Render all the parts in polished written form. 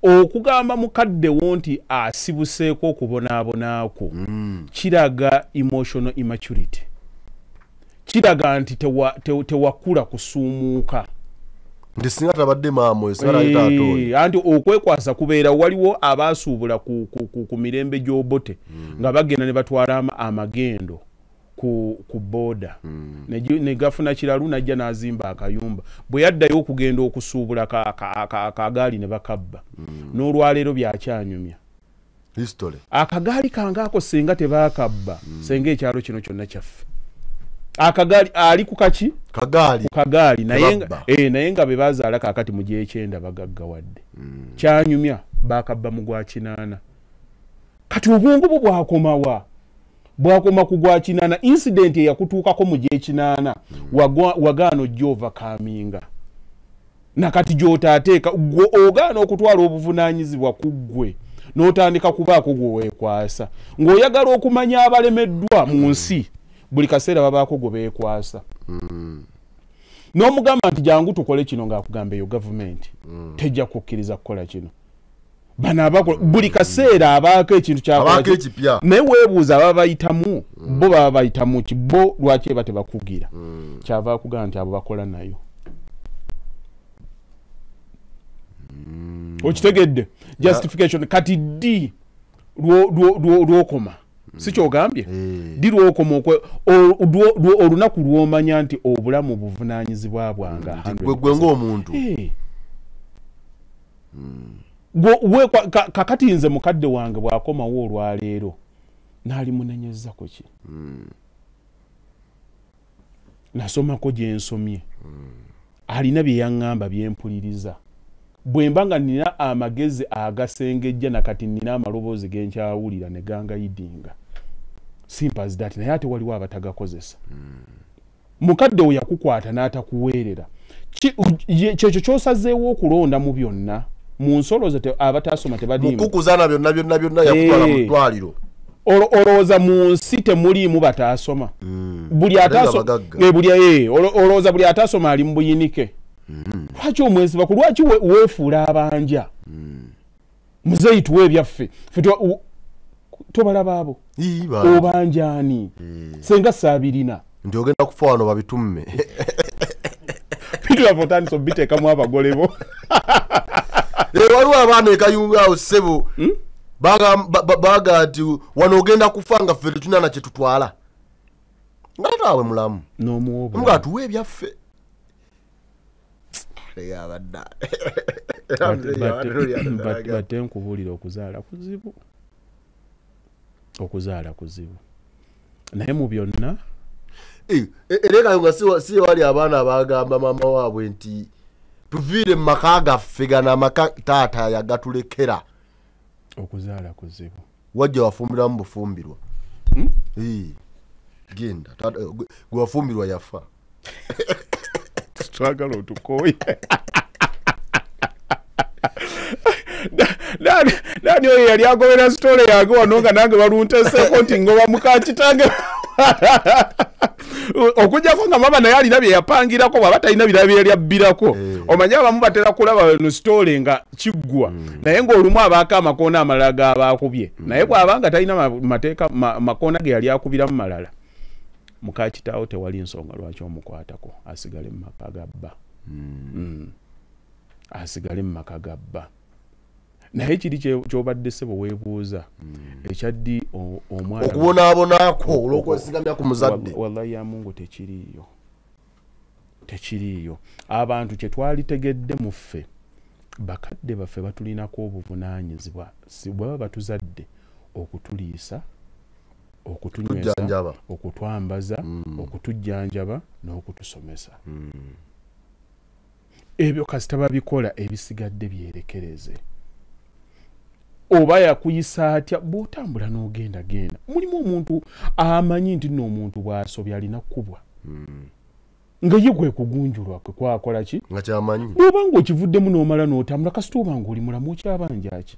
okugamba mukadde wonti asibuseeko okubonaabonako kiraga emotional immaturity, kiraga nti tewakula kusuumuuka. Ndi singa tabadde maamo esala itaatoyi anti okwekwasa kubeera waliwo abaasuubula ku mirembe gy'obote nga bagenda ne batwala amagendo ku boda ne gafuna kiralu najja n'azimba akayumba bwe yaddayo okugenda okusuubula akagaali ne bakabba n'olwaleero byakyanyumya history. Akagaali kangaako senga tebaakabba senga ekyalo kino kyonna kyaffe. Akagaali ali ku kaki? Kagaali naye nga be bazaala kaakati mu gy'ekyenda bagaggawadde. Kyanyumya baakabba mu gwa kinaana. Kati obwongo bwo bwakomawa? Bwakoma ku gwa kinaana, incident eyakutuukako mu gy'ekinaana wagaano gy'ova kaminga. Nakati gy'otaateeka ogaana okutwala obuvunaanyizibwa ku ggwe n'otandika kubaako gwe weekwasa. Ng'oyagala okumanya abalemeddwa mu nsi buli kaseera babaako gwe beekwasa. N'omugamba nti jangu tukole kino ng'akugamba eyo gavumenti tejja kukkiriza kukola kino. Bana abakola buli kaseera abaako ekintu ky'akola naye weebuuza baba bayitamu bo baba bayitamu ki bo lwaki eba tebakugira kyava akugamba nti abo bakola nayo. Okitegedde justification kati ddi lwokoma si kyogambye ddi lwokoma olunaku lwomanya nti obulamu buvunaanyizibwa bwanga gwe ng'omuntu kakati nze mukadde wange bw'akomawo olwaleero naali munenyezako ki nasomako gye nsomye alina bye yaŋŋamba bye mpuliriza bwe mba nga nina amagezi agasengejja nakati nina amaloboozi ge nkyawulira ne gangayidinga simple as that naye ate waliwo abatagakozesa mukadde we yakukwata n'atakuweerera kyekyo ky'osazeewo okulonda mu byonna mu nsolo abataasoma tebadiimu mukukuzaana byonna yakutwala mu ddwaliro olowooza mu nsi temuliimu bataasoma buli ataasoma olowooza buli ataasoma ali mu buyinike lwaki omwesiba ku lwaki weefuula abanja muzeeyi tuwe ebyaffe tobalaba abo obanjaani senga saabirina nti ogenda kufa wano babitumme pitula fotandisa obiteekamu abagole bo waliwo abaana ekayunga awo ssebo baga nti wano ogenda kufa nga ffe tetulina kye tutwala nga tataawe mulamu nga tuwe ebyaffe batte nkubuulira okuzaala kuzibu naye mu byonna era kayunga si wali abaana abagamba maama waabwe nti tuviire mu maka gaffe gana amaka taata yagatulekera okuzaala kuzibu wajja wafumbiramu bufumbirwa genda gwe wafumbirwa yafa twagala otukooye Dani oyo yali agobera story yange wano nga nange balunteseeko nti ngoba mukakitange okujjako nga mama naye alina bye yapangirako bw'aba talina birala bye yali abbirako omanye abamu batera kulaba no story nga kiggwa naye ng'olumu abaako amakoona amalala g'abaakubye naye bw'aba nga talina mateeka makoona ge yali akubiramu malala mukakitaawo tewali nsonga lwaki omukwatako asigale mu maka gabba asigale mu maka gabba naye kiri kyobadde ssebo weebuuza ekyaddi omwana okubonaabonaako olw'okwesigamya ku muzadde wallahi ya mungu tekiriiyo abantu kye twalitegedde mu ffe bakadde baffe batulinako obuvunaanyizibwa bwaba batuzadde okutuliisa okutunywesa okutwambaza okutujjanjaba n'okutusomesa ebyo kasita babikola ebisigadde byerekereze oba yakuyisa atya bw'otambula n'ogenda mulimu omuntu amanyi nti nno omuntu bw'asobya alina kkubwa nga ye gwe kugunjulwa kwe kwakola ki nga kyamanyi bw'oba ng'okivuddemu n'omala n'otambula kasita oba ng'oli mulamu okyabanja ki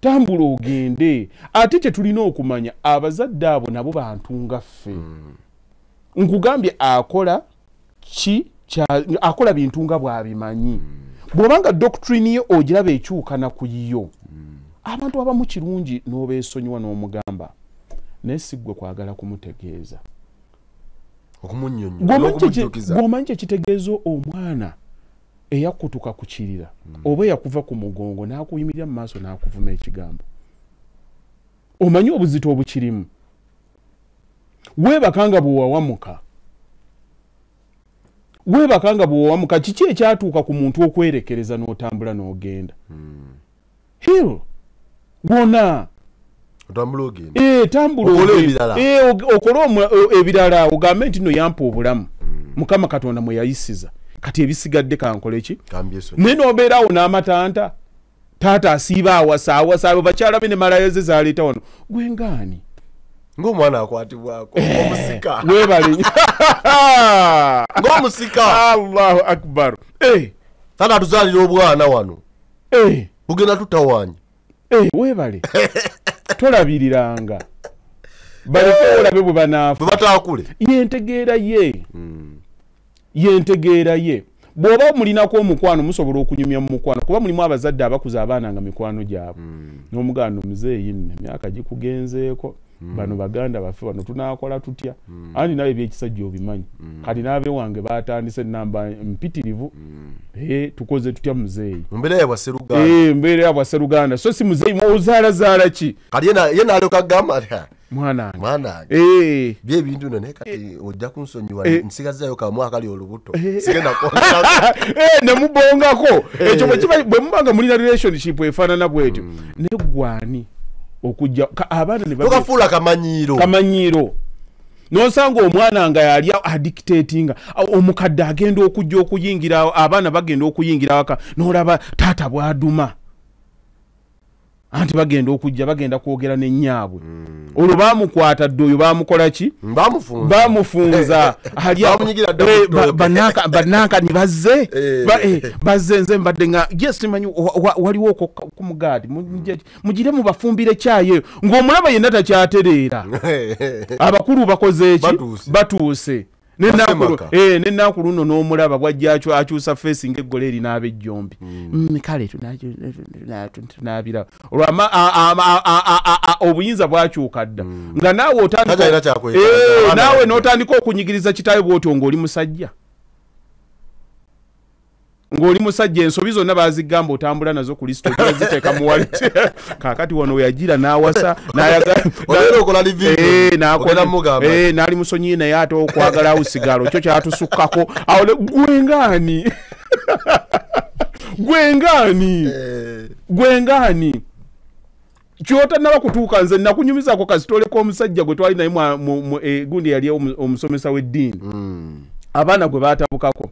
tambula ogende ate kye tulina okumanya abazadde abo nabo bantu nga ffe nkugambye akola bintu nga bw'abimanyi bwobanga doctrine ye ogiraba ekyuka na kuyiyo abantu abamu kirungi n'obeesonyiwa n'omugamba naye siggwe kwagala kumutegeeza gwomanyi kyekitegeeza omwana eyakutuka ku kirira oba yakuva ku mugongo n'akuyimirira mu maaso n'akuvuma ekigambo omanyi obuzito obukirimu weebakanga bwewawamuka kiki ekyatuuka ku muntu okwerekereza n'otambula n'ogenda hill wona tambula okole ebirala ogambe nti no yampa obulamu mukama katonda mwe yayisiza kati ebisigadde kankole ki naye n'obeerawo n'amatanta taata asiiba awasa bakyala be ne malayeze zaleeta wano gwengaani ng'omwana akwatibwako omusika webale ng'omusika Allahu akbar taata atuzaalira obwana wano bugenda tutawaanya webale tolabiriranga baliko olabe bwe banaafu bataakule yentegeera ye bw'oba mulinako omukwano musobola okunyumya mu mukwano kuba mulimu abazadde abakuza abaana nga mikwano gyabwe n'omuganda omuzeeyi nne emyaka gikugenzeeko bano baganda baffe bano tunaakola tutya andi nawe ebyekisajja obimanyi kati naabe wange baatandise namba mpitirivu tukoze tutya muzeeyi mbeera ya bwasseruganda so si muzeeyi ozaalazaala ki kati ye naalyoka gamba mwanange byebintu no naye kati ojja kunsonyiwa nsigazayo kamwaka kali olubuto sigenda nemubongako ekyo bwe mubanga mulina relationship efaanana bwetyo naye gwani okujja abaana ne bakafuula kamanyiiro nosanga omwana nga yali addictatinga omukadde agenda okujja okuyingira abaana bagenda okuyingira waka n'olaba taata bwaduma anti bagenda okujja bagenda kwogera n'ennyaabwe olwo baamukwata dde oyo baamukola ki baamufunza bannanka ne bazze nze mbadde nga yes manyi waliwo ku mugaadi mugire mubafumbire kyayo ng'omulaba yenna takyatereera abakulu bakoze eki batuuse nennaku luno n'omulaba bwajja akyusa feesi ng'eggole eri n'ab'ejjombi kale tunaabira olwo obuyinza bwakyuka dda nga naawe naawe n'otandika okunyigiriza kitaawe bw'otyo ng'oli musajja ensobi zonna baazigamba otambula nazo ku lisito ziteeka mu wallet kaakati wano weyagira n'awasa n'ali musonyi naye ate okwagala awusigalo kyo kyatusukkako awo gwengaani kyotanaba kutuuka nze nakunyumizako kasitoleko omusajja gwe twali naye gundi yali omusomesa w'eddiini abaana gwe baatabukako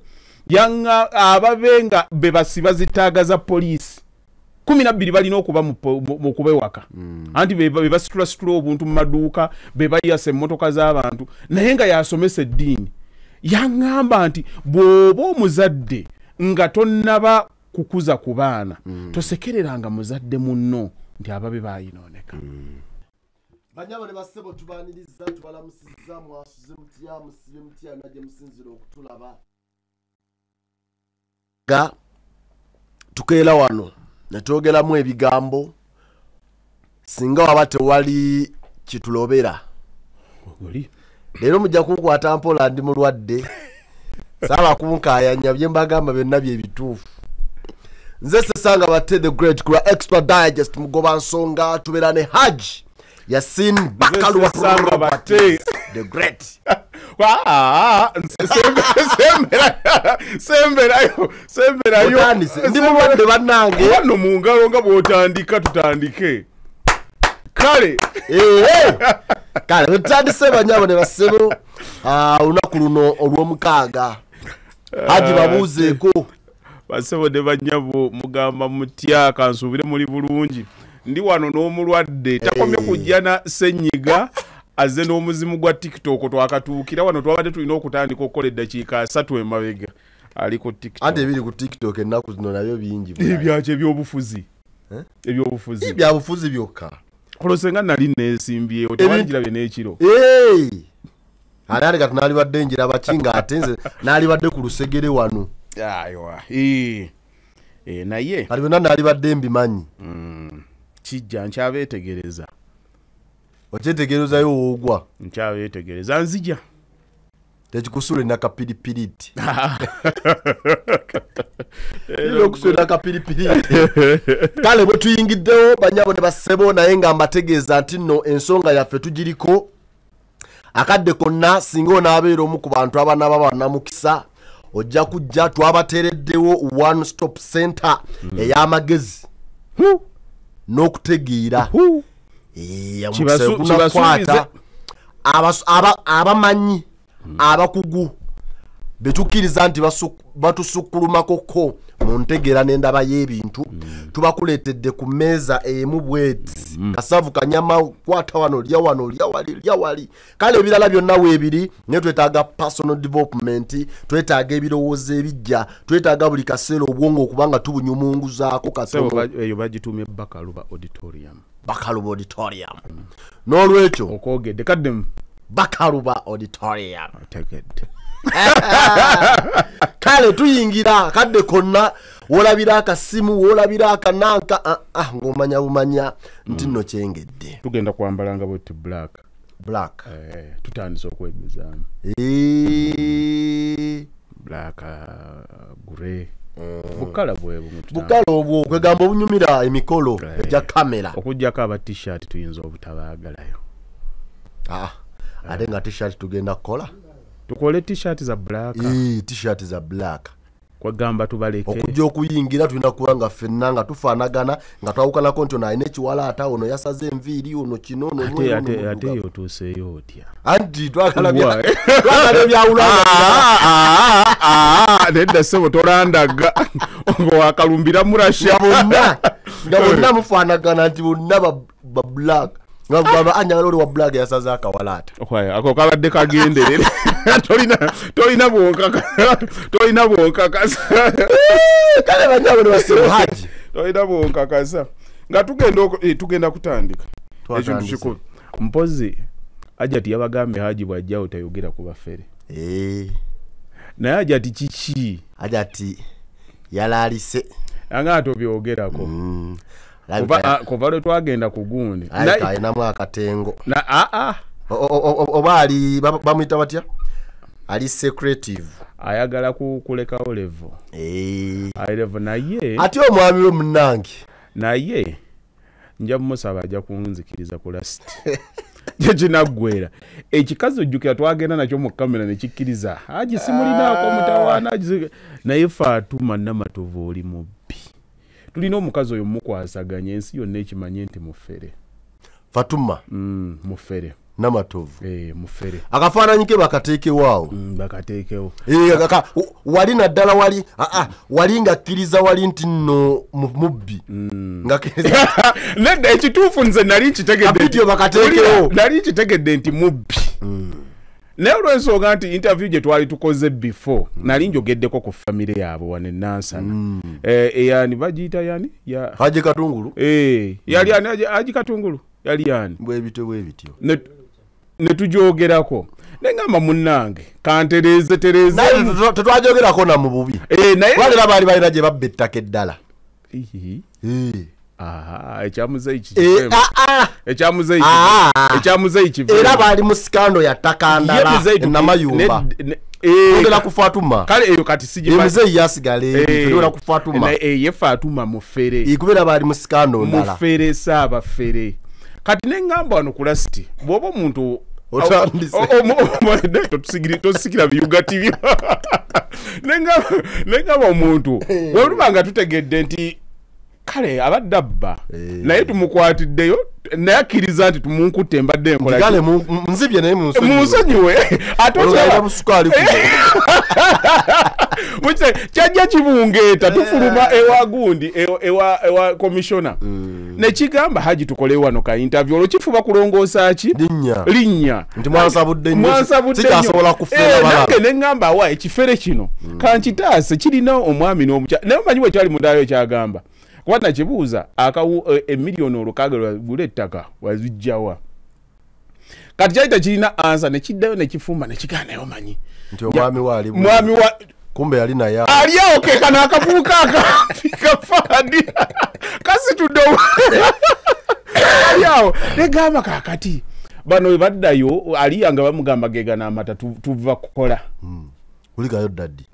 yanga ababenga be basiba zitaaga za poliisi 12 balina okuba mu kubewaka anti be basitula obuntu mu maduuka be bayasa emmotoka z'abantu naye nga yasomesa eddiini yaŋŋamba nti bw'oba omuzadde nga tonnaba kukuza ku baana tosekereranga muzadde munno nti ababe baayinooneka banyabo ne bassebo tubaaniriza tubalamusizza mwasuze mutya musibe mutya najje musinzira okutulaba ga tukeera wano netwogeramu ebigambo singa waba tewali kitulobera leero mujja kunkwata mpola ndi mulwadde saaba kunkaayanya bye mbagamba byonna byebituufu nze Sesanga Batte the Great kula Extra Digest mugoba nsonga tubeera ne Haji Yasin Bakalwa Sesanga Batte the Great semberayo ndi mulwadde bannange wano mu ngalo nga bw'otandika tutandike kale tutandise banyabo ne bassebo olunaku luno olw'omukaaga Haji babuuzeeko bassebo ne banyabo mugamba mutya kansuubire muli bulungi ndi wano n'omulwadde takomye kujja na ssenyiga azze n'omuzimu gwa TikTok twakatuukira wano twabadde tulina okutandika okukola eddakiika 3 emabega ali ku TikTok ate ebiri ku TikTok ennaku zino nabyo bingi ebyaki ebyobufuzi ebyabufuzi byokka olosenga nali neesimbyewo tewanjira bye n'ekiro ali kati naalibadde njira bakinga ate nze naalibadde ku lusegere wano aywa naye kali bonna nali badde mbimanyi kijja nkyabeetegereza okyetegerezayo woogwa nkyabeetegereza nzija tekikusula nakapiripiriti okusula nakapiripiriti kale bwe tuyingiddewo banyabo ne bassebo naye nga mbategeeza nti nno ensonga yaffe tugiriko akadde konna singa onaabeera omu ku bantu abanaaba bannamukisa ojja kujja twabateereddewo one stop center ey'amagezi n'okutegeera yamukusegunakwata abamanyi abakugu betukkiriza nti batusukkulumako mu ntegeera n'endaba y'ebintu tubakuleetedde ku mmeeza emu bweti Kasavu Kanyama kwata wano lya wali kale ebirala byonna weebiri naye twetaaga personal development twetaaga ebirowoozo ebijja twetaaga buli kaseera obwongo okubanga tubunyumunguzaako katono eyo bagitumye Bakaluba auditorium n'olwekyo okwogedde kadde Bakaluba auditorium kale tuyingira kadde konna wolabira akasimu wolabira akananka ng'omanya bumanya nti nno kyengedde tugenda kwambalanga bweti black tutandise okwegezaamu black grey bukala obwo kwegamba obunyumira emikolo egya kamera okugjako aba t-shirt tuyinza obutabaagalayo ate nga t-shirt tugenda kukola tukole t-shirt za black kwegamba tubaleke okujja okuyingira tulina kuba nga ffenna nga tufaanagana nga twawukanako nti ono alina ekiwalaata ono yasaze enviiri ono kino ate yo otuuseeyo otya anti twagala ebyawulanga nedda ssebo tolandaga ng'owakalumbira murasha nga bonna mufaanagana nti bonna ba black ngamba anyala oli wa black yasaze akawalaata ako kabadde kagenderere tolina bwonkakasa kale banyabo ne basebo haji tolina bwonkakasa nga tugenda kutandika ekintu kikulu mpozi ajati yabagambe haji bwajjawo tayogera ku bafere naye ajati kiki ajati yalaalise anga atobyogerako kuva lwe twagenda ku gundi alinamu akatengo oba ali bamuyita batya ali secretive ayagala kulekawo level naye ati omwami we munnange naye nja mumusaba ajja kunzikiriza ku last kyekinaggwera ekikazi ojjukira twagenda nakyo mu kamera nekikkiriza haji simulinaako mutawaana naye Fatuma Namatovu oli mubbi tulina omukazi oyo mukwasaganya ensi yonna ekimanye nti mufere Fatuma mufere Namatovu mufere akafaananyi ke bakateekewaawo bakateekewo wali naddala wali ngakkiriza wali nti nno mubbi nedda ekituufu nze nali nkitegedde nti mubbi naye olw'ensonga nti interview gye twali tukoze before nali njogeddeko ku famire yaabwe wane Nansana eyani bagiyita yani Haji Katungulu yali ani Haji Katungulu yali yani bwebityo ne tujoogerako nengamba munnange kantereze tetwajogerako na mu bubi walera baali balina gye babba ettaka eddala ekyamuzeyi kive era baali mu sikando ya ttaka ndala enamayumba ogera ku Fatuma kale eyo kati sigimuzeyi yasigala ogera ku Fatuma ye Fatuma mufere kubera baali mu sikando ndala mufere saabafere kati nengamba wano ku lasti bw'oba omuntu tosikira biyugati byo nengamba omuntu bwelubanga tutegedde nti kale abadde abba naye tumukwatiddeyo naye akkiriza nti tumunkutte mbadde enkola nzibye naye munsonyiwe kyajja kibungeeta tufuluma ewa gundi ewa komishona nekigamba Haji tukole wano ka interview olwo kifuba kulongoosa ki linnya nti mwansabudde sikyasobola kufeera nengamba wa ekifere kino kankitaase kirina omwami n'omukya naye omanyi bwe kyali mudaayo kyagamba kuba nakibuuza emiliyoni olukaaga lwagula ettaka wazijjawa kati kyali tekirina ansa nekiddayo nekifumba nekigaa naye omanyi nti omwami kumbe yali naye aliawo ke kana akavubuka akafika fadi kasi tudowa aliawo negamba kakati bano we baddayo aliyanga bamugamba gegana amata tuva kukola kulikayo daddi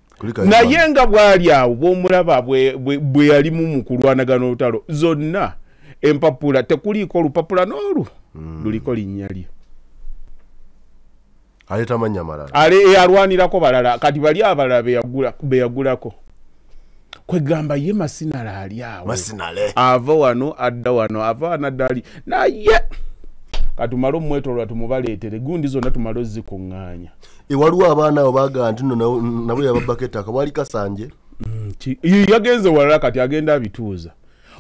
naye nga bwali awo bw'omulaba bwe yali mu kulwanagana olutalo zonna empapula tekuliiko olupapula n'olu luliko linnya lye aleta manya malala alwanirako balala kati bali abalala beyagulako kwegamba ye Masinala ali awo ava wano adda wano ava wano adda ali naye katumalo mwetolwa tumubaleetere gundi zonna tumalo zikuŋŋaanya waliwo abaana abo bagaa nti nno nabo yababako ettaka wali Kasanje yagenze walala kati agenda abituuza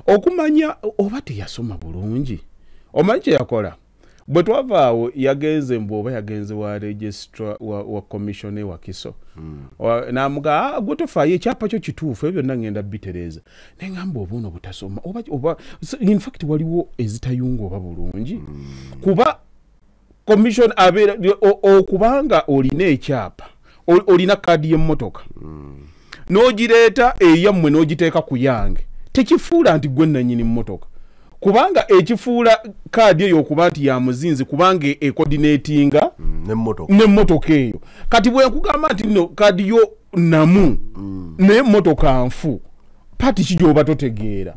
okumanya oba teyasoma bulungi omanyi kye yakola bwe twavaawo yagenze mbwoba yagenze wa registra wa commissioner wa Kiso namuga gwe tofaayo ekyapa kyo kituufu ebyo byonna ngenda bitereeza neŋŋamba oba ono butasoma oba in fact waliwo ezitayunga oba bulungi kuba commission abeera okubanga olina ekyapa olina kaadi y'emmotoka n'ogireeta eyammwe n'ogiteeka ku yange tekifuula nti gwe nannyini mmotoka kubanga ekifuula kaadi eyo okuba nti ya muzinzi kubanga ekodinetinga n'emmotoka eyo kati bwe nkugamba nti nno kaadi yo namu n'emmotoka nfu pati kijoba totegeera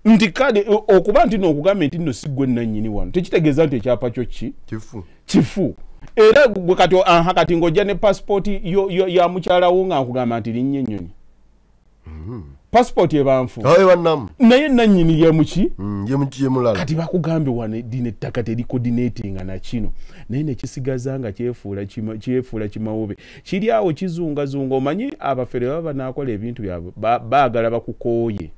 nti kaadi okuba nti n'okugamba nti nno si gwe nannyini wano tekitegeeza nti ekyapa kyo kifu era gwe kati ng'ojja ne pasipoti ya mukyalawo nga nkugamba nti linnya ennyonyi passport ebanfu naye nannyini yemuki yemulala kati bakugambe wane dine ettaka terikoordinating na kino naye nekisigaza nga kyefuula kimawube kiri awo kizungazunga omanyi abafere baba nakola ebintu byabwe baagala bakukooye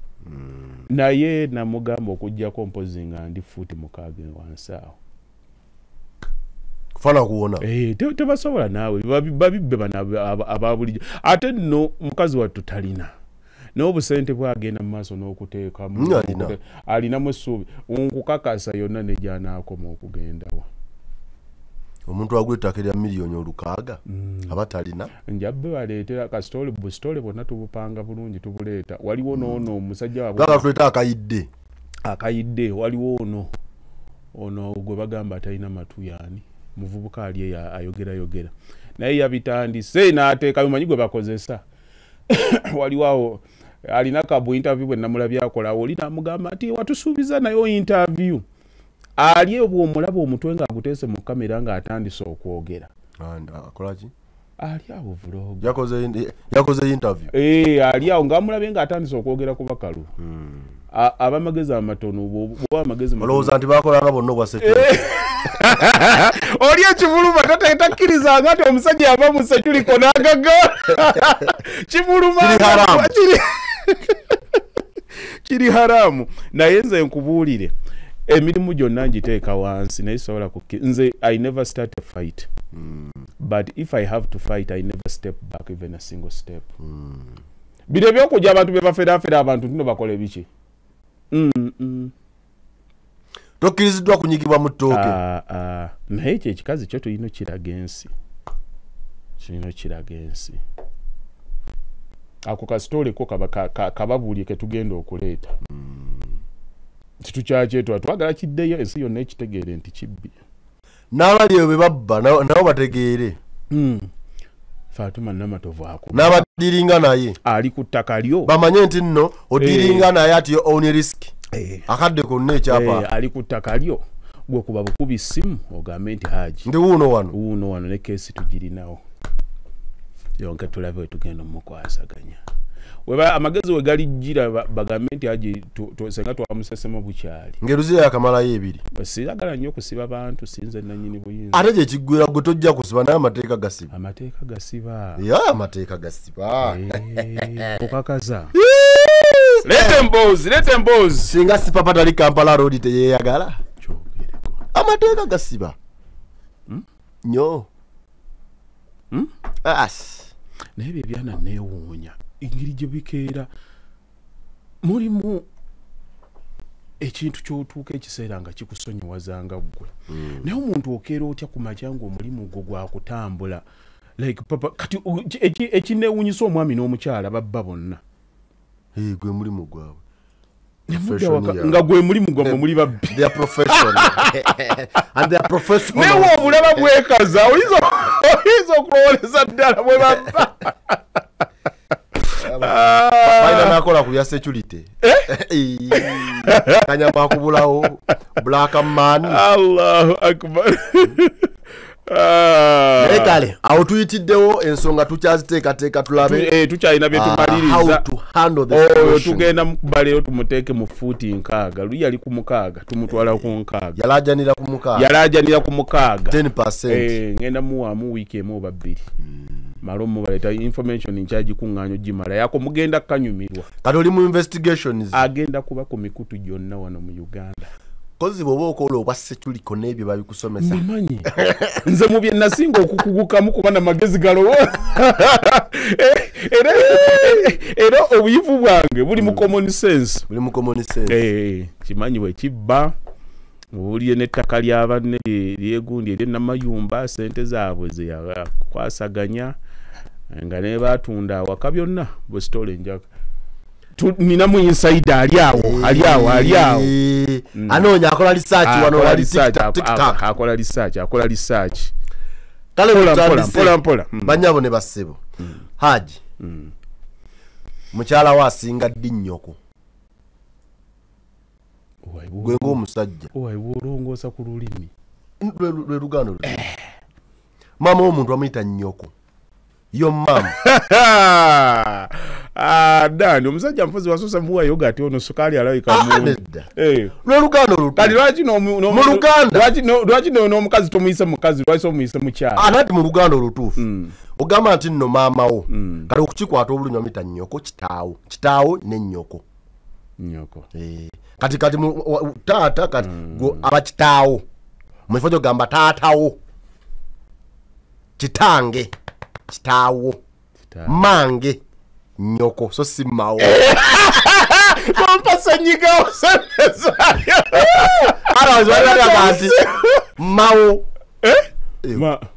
naye namugamba okujjako mpozi nga ndi fuuti mukaaga wansi awo kufana kuwona tebasobola naawe babibbe bana ababulijjo ate nno mukazi wattu talina n'obusente bwagenda mu maaso n'okuteekamu alinamu essuubi nkukakasa yonna nejanaakoma okugendawa omuntu agula ettaka erya miliyoni 600 aba talina njabbe baleetera kasitole busitole bonna tubupanga bulungi tubuleeta waliwo noono omusajja wabwetuleta akayidde waliwo ono gwe bagamba atalina matu yaani muvubuka ali ayogera naye yabitandise n'ateekayo manyi gwe bakozesa waliwo alina kabu interview bwe namulabye akola oli namugamba nti watusuubiza nayo interview ali obw'omulaba omutwe nga aguteese mu kamera nga atandise okwogera akolaki ali awo vlog yakoze interview ali awo nga amulabye nga atandise okwogera ku bakalu abamagezi amatono bo amagezi olowooza nti bakolanga bonna obwaseke oli ekivuluma takkiriza nti omusajja yava mu seculiko n'agaga kivuluma kiri haramu naye nze nkubuulire emirimu gyonna ngiteeka wansi naye sobola nze I never start a fight but if I have to fight I never step back even a single step bire byokujja abantu bebaferaafera abantu tino bakola biki tokkiriziddwa kunyigibwa mu ttooke naye ekyo ekikazi kyo tulina kiraga ensi ako kasitole ko kababuulye ke tugenda okuleeta titukyakyetuwa twagala kiddeyo ensi yonna ekitegeere nti kibbi n'abali eyo be babba nabo bategeere Fatuma Namatovu ako n'abadiringa naye ali ku ttaka lyo bamanye nti nno odiringa naye ati own risk akadde konna ekyapa ali ku ttaka lyo gwe kuba bukubi simu ogambe nti haji ndi wuuno wano ne keesi tugirinawo yonka tulabe tugenda mukwasaganya weba amagezi we gali jira bagambe nti haji senga twamusesema bukyali ngeruzi yakamalayo ebiri basiragala nnyo kusiba bantu sinze nanyini buyinza ate gye kiggwera gwe tojja kusiba naye amateeka gasiba amateeka gasiba okakaza lete mbozi singa sipapa tali Kampala road teyeyagala amateeka gasiba nnyo naye bye byana neewuunya engeri gye bikeera mulimu ekintu ky'otuuka ekiseera nga kikusonyiwazanga ggwe naye omuntu okeera otya ku makya ng'omulimu gwo gwakutambula like papa kati ekinewunyisa omwami n'omukyala babba bonna gwe mulimu gwabwe nga gwe mulimu gwamwe muli babbi newe obulaba bwekaza oyinza okulowoleza ddala bwe babba baina nakola ku bya security kanyama akubulawo black man Allahu akbar kale awo tuyitiddewo ensonga tukyaziteekateeka tulabe tukyalina bye tumaliriza how to handle the situation. Tugenda mu kubaleyo tumuteeke mu fuuti 6 lu yali ku 6 tumutwala ku 6 yalajanira ku 6 10%. Ngenda muwaamu wiiki emu oba 2 malo mubaleta information nchaji kuŋŋaanyo gimala yako mugenda kanyumirwa kati oli mu investigations agenda kuba ku mikutu gyonna wano mu Uganda kozi bobo okola obwa setuliko n'ebyo babikusomesa mumanyi nze mu bye nasinga okukugukamu kuba na magezi galowo era obuyivu bwange buli mu common sense kimanyi bwe kibba uliye n'ettaka ly'abanne lyegundi ery'ennamayumba sente zaabwe ze yakwasaganya nga ne batunda awaka byonna bwe sitole njaka nina mu inside ali awo anoonya akola research wano wali TikTok akola research kale mpola banyabo ne basebo Haji mukyala wa asinga ddi nnyoko gwe ng'omusajja olongoosa ku lulimi lwe lugano mama omuntu amuyita nnyoko yo mama Dani omusajja mpozi wasosa muwa yogurt ono sukali alawika mu lwe lugano lutu kali lwaki mu Luganda lwaki n'omukazi tomuyise mukazi lwaki omuyise mukyala anati mu lugano lutuufu ogamba nti nno maama wo kali okukikwata obulunyi amuyita nnyoko kitaawo ne nnyoko kati taata kati aba kitaawo mwifo gyogamba taatawo kitange kitaawo mange nnyoko so si mawo nompasenyigawo semezayo ati mawo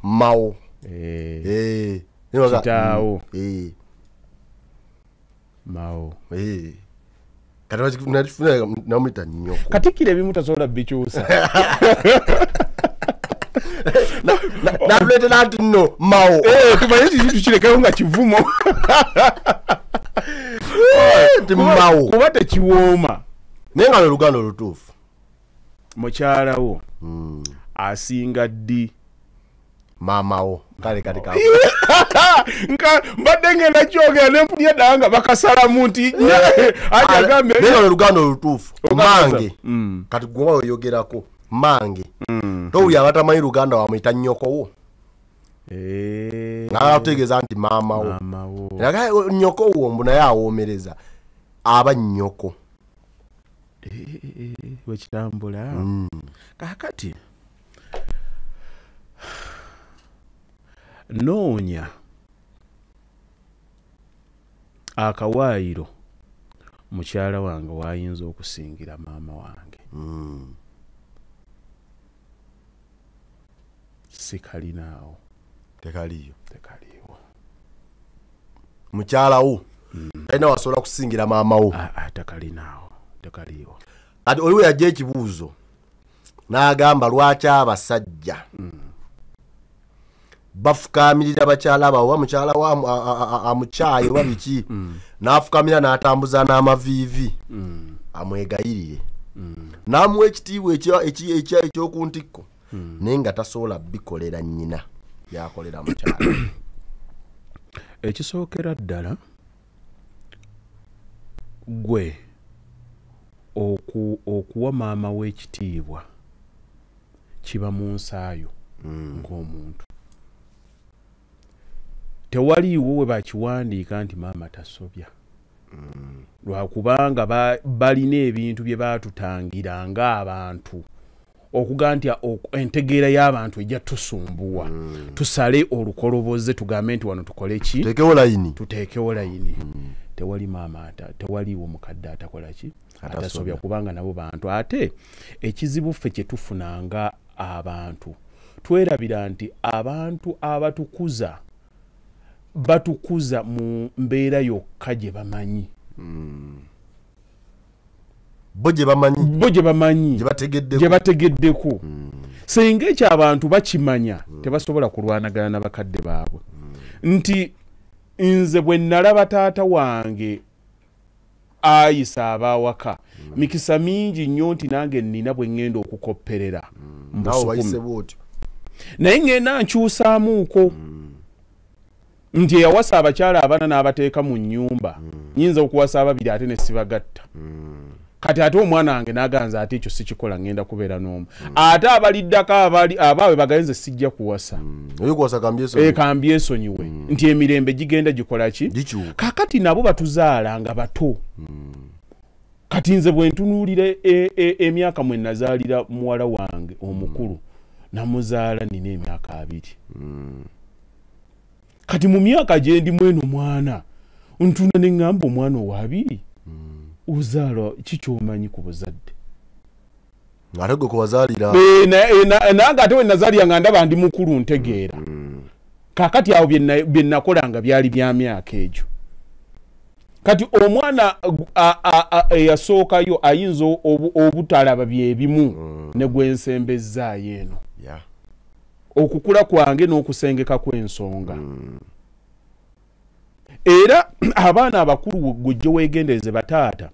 mawo kitaawo mawo namuyita nnyoko katikira ebimu tasobola bikyusa natuleetera nti nno mawo tumanye kikintu kirekewo nga kivumo mawo kuba tekiwooma naye nga lwe luganda olutuufu mukyalawo asinga ddi maamawo kale nka mbadde ngenda kyogera nempulya ddala nga bakasalamu nti ajagambe naye nga lwe luganda olutuufu mange kati gwe oyogerako mange towulya abatamanyi luganda wamuyita nyokowo ngaategeeza nti maamawo nyokowo mbu naye awoomereza aba nnyoko wekitambula kakati noonya akawaayiro mukyala wange waayinza okusingira maama wange sikalinaawo tekaliyo mukyalawo talina wasobola kusingira maamawo tekaliyo kati oliwe yajja ekibuuzo n'agamba lwaki abasajja bafukamirira bakyala bawo oba mukyala wa amukyaye oba biki n'afukamira n'atambuza n'amaviivi amwegayirire n'amuwa ekitiibwa ekyokuntikko naye nga tasobola bikolera nnyina yakolera mukyala ekisookera ddala gwe okuwa maama w'ekitiibwa kiba mu nsaayo ng'omuntu tewaliiwo we bakiwandiika nti maama tasobya lwakubanga balina ebintu bye baatutangira ng'abantu okuga nti entegeera y'abantu ejja tusumbuwa tusale olukoloboze tugambe nti wano tukole ki tuteekewo layini tewali maama tewaliiwo mukadde atakola ki atasobya kubanga nabo bantu ate ekizibu ffe kye tufunanga abantu twerabira nti abantu abatukuza batukuza mu mbeera yokka gye bamanyi. Boje bamanyi gye bategeddeko. Singa ekyo abantu bakimanya tebasobola kulwanagana na bakadde baabwe. Nti nze bwe nalaba taata wange ayisa abawaka mikisa mingi nnyo nti nange nnina bwe ngenda okukopperera naye ngenda nkyusaamuuko nti yawasa abakyala abana n'abateeka mu nnyumba nyinza okuwasa ababiri ate ne sibagatta kati ate omwana wange n'aganza ate ekyo sikikola ngenda kubeera n'omu ate abaliddako abaawe bagayenze sijja kuwasa kambye esonyiwe nti emirembe gigenda gikola ki kakati nabo batuzaala nga bato kati nze bwe ntunuulira emyaka mwe nazaalira muwala wange omukulu namuzaala nina emyaka 2 kati mu myaka gye ndi mweno mwana ntunda ne ŋŋamba omwana owa2 uzaala kikyomanyi ku buzadde ate gwe kuwazaalira nange ate we nazaalira nga ndaba ndi mukulu ntegeera kakati awo bye nakolanga byali bya myaka egyo kati omwana eyasookayo ayinza obutalaba byebimu ne gwensembezaayo eno okukula kwange n'okusengeka kw'ensonga era abaana abakulu gujjo wegendereze bataata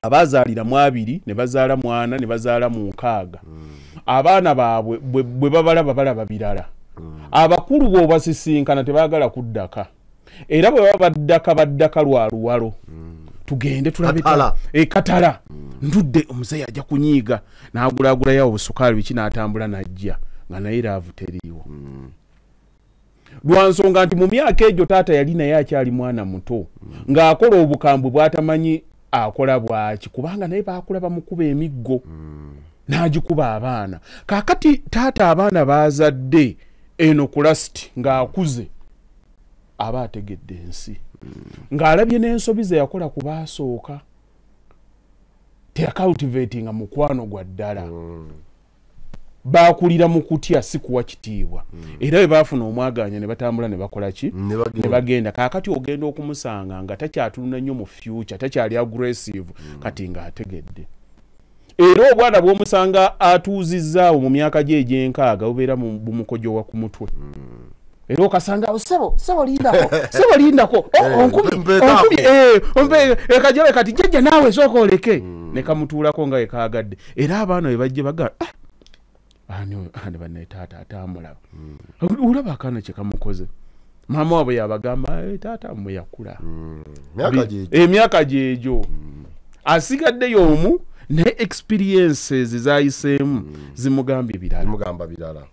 abazaalira mu 2 ne bazaala mu 4 ne bazaala mu 6 abaana baabwe bwe babalaba birala abakulu bw'obasisinkana tebaagala kuddaka era bwe baba baddaka lwa luwalo tugende tulabika katala ntudde omuzeeyi ajja kunyiiga n'agulaagulayo obusukaali biki n'atambula n'ajja nga naye laavu teriiwo lwansonga nti mu myaka egyo taata yali naye akyali mwana muto ng'akola obukambwe bw'atamanyi akola bwaki kubanga naye baakula bamukuba emiggo n'agikuba abaana kaakati taata abaana baazadde eno kulasiti ng'akuze aba ategedde ensi ng'alabye n'ensobi ze yakola ku baasooka teyacultivatinga mukwano gwa ddala baakulira mu kutya si kuwa kitiibwa era bwe baafuna omwaganya ne batambula ne bakola ki ne bagenda kaakati ogenda okumusanga nga takyatunula nnyo mu future takyali aggressive kati ng'ategedde era obwana bw'omusanga atuuzizzaawo mu myaka gye egy'enkaaga bubeera mu bumukojowa ku mutwe era okasanga sebo lindako ekajole kati jjajja naawe sooka oleke ne kamutuulako nga ekaagadde era abaana bwe bajje baga ani banne taata atamulaba olaba akaana kye kamukoze maama waabwe yabagamba taata mmwe yakula emyaka gyegyo asigaddeyo omu naye experiences zayiseemu zimugambye birala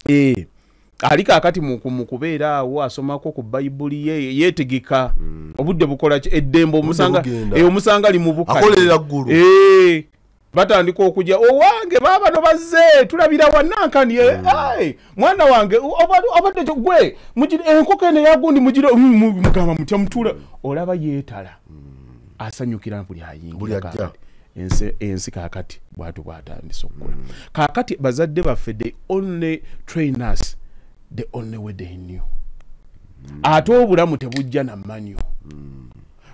ali kaakati mu kubeera awo asomako ku bayibuli ye yeetegeka obudde bukola ki eddembe omusanga limubuka akolerera ggulu batandika okujja owange baabano bazze tulabira wanankani mwana wange obadde gwe enkoko eno yagundi mugamba mutya mutula olaba yeetala asanyukira buli ayingira ensi kaakati bwatu bwatandisa okukola kaakati bazadde baffe the only trainers the only way they knew ate obulamu tebujja na manual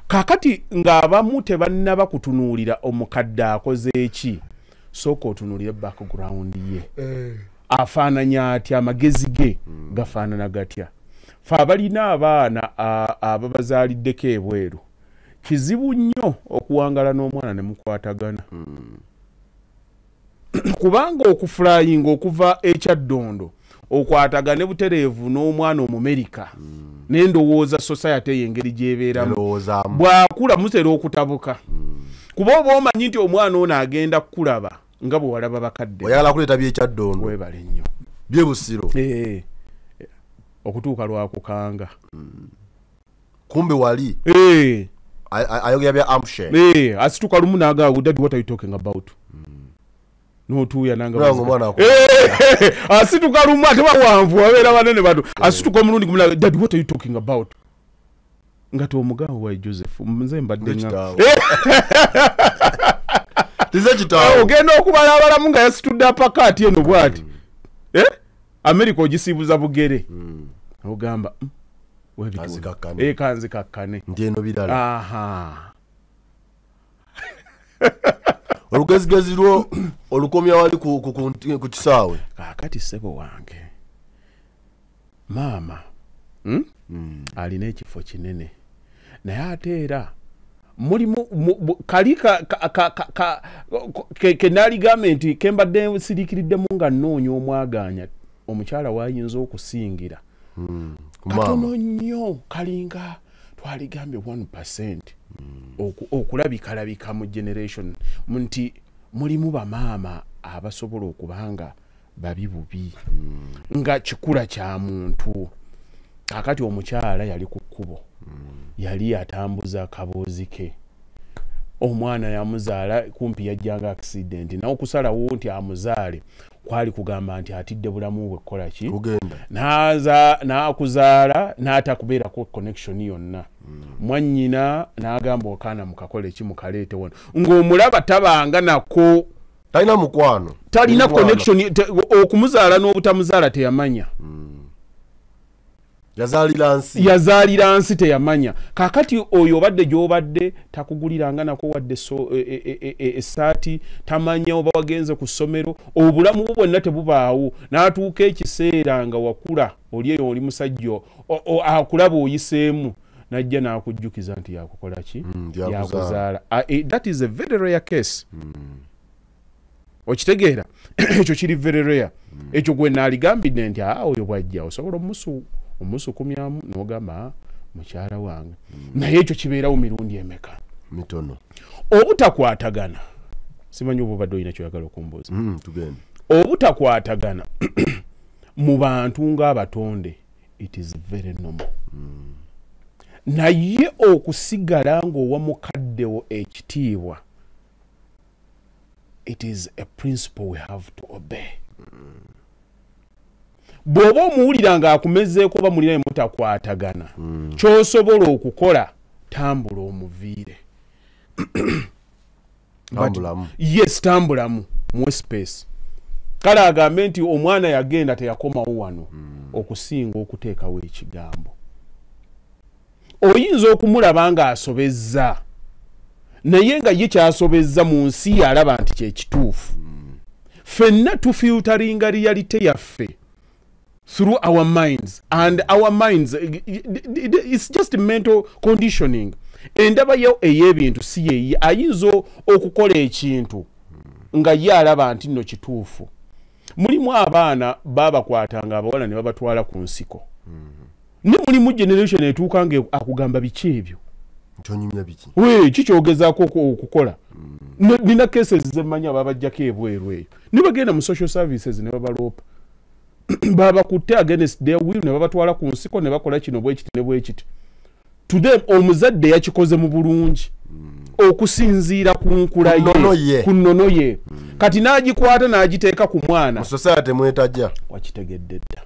kaakati ng'abamu tebannaba kutunuulira omukadde akoze eki sooka otunuulire background ye afaananya atya amagezi ge gafaanana gatya fe abalina abaana ababazaaliddeko ebweru kizibu nnyo okuwangala n'omwana ne mukwatagana kubanga okuflyinga okuva ekyaddondo okwatagane butereevu n'omwana omumerika n'endowooza society ey'engeri gy'ebeeramu bw'akula mutera okutabuka kuba oba omanyi nti omwana ono agenda kukulaba nga bwe walaba bakadde oyagala kuleeta byekyaddondo webale nnyo byebusiro okutuuka lwakukanga kumbe wali ayogera bya amshe asituka lumu n'agaawo daddy what are you talking about n'otuuya nanga asituka lumu ate bawanvu wabeera banene batu asituka omulundi gumu daddy what are you talking about nga tomugawo wa Joseph nze mbadde nga ogenda okubala abalamu nga yasitudde apakaati eno bwati America ogisiibuza bugere ogamba kanzikakkane ndyeno birala. aha olugezigezi lwo olukomya wali ku kisaawe. Kakati ssebo wange maama alina ekifo kinene naye ate era mulimu kali kenaligamba nti kembadde siriikiriddemu nga nnoonya omwaganya omukyala waayinza okusingira katono nnyo kalinga twaligambye 1% okulabikalabika mu generation nti mulimu bamaama abasobola okubanga babi bubi nga kikula kya muntu. Kakati omukyala yali ku kkubo yali atambuza akaboozi ke omwana yamuzaala kumpi yajjanga accident nawe okusalawo nti amuzaale kwali kugamba nti atidde bulamu bwe kukola ki n'akuzaala n'atakubeerako connection yonna. Mwannyina n'agamba okaana mukakole ki mukaleete wano ng'omulaba tabanga nako talina mukwano talina connection okumuzaala n'obutamuzaala teyamanya. yazaalira nsi teyamanya. Kakati oyo obadde gy'obadde takuguliranga nako wadde essaati tamanya oba wagenze ku ssomero obulamu bwo bwonna tebubaawo n'atuuka ekiseera nga wakula oli eyo oli musajja akulaba oyiseemu najja n'akujjukiza nti yakukola ki yakuzaala. That is a very rare case. Okitegeera ekyo kiri very rare. Ekyo gwe naaligambidde nti oyo bwajja osobola omusukumyamu n'ogamba mukyala wange naye ekyo kibeerawo mirundi emeka mitono. Obutakwatagana simanyi oba obadde olina kyoyagala okumbuuza. Tugende. Obutakwatagana mu bantu ng'abatonde it is very normal. Naye okusigala ng'owa mukaddewo ekitiibwa it is a principle we have to obey. Bw'oba omuwulira ng'akumezeeko oba mulinaye mutakwatagana ky'osobola okukola tambula omuviire. Yes, tambulamu muwe space. Kale agambe nti omwana yagenda teyakomawo wano okusinga okuteekawo ekigambo. Oyinza okumulaba ng'asobezza naye nga ye kyasobezza mu nsi alaba nti kyekituufu. Ffenna tufiltaringa reality yaffe through our minds, and our minds it's just mental conditioning. Endaba yo ey'ebintu si ye ayinza okukola ekintu nga ye alaba nti nno kituufu. Mulimu abaana babakwatanga abawala ne babatwala ku nsiko. Ne mulimu generation etuuka nga akugamba biki ebyo ntonyumya biki kikyogezaako okukola. Nina cases zemmanya babajjako ebweru eyo ne bagenda mu social services ne babaloopa babakutte against their will ne babatwala ku nsiko ne bakola kino bwekiti ne bwekiti. To them omuzadde yakikoze mu bulungi okusinziira ku nkula ye ku nnono ye. Kati n'agikwata n'agiteeka ku mwana society mwetajja wakitegedde dda.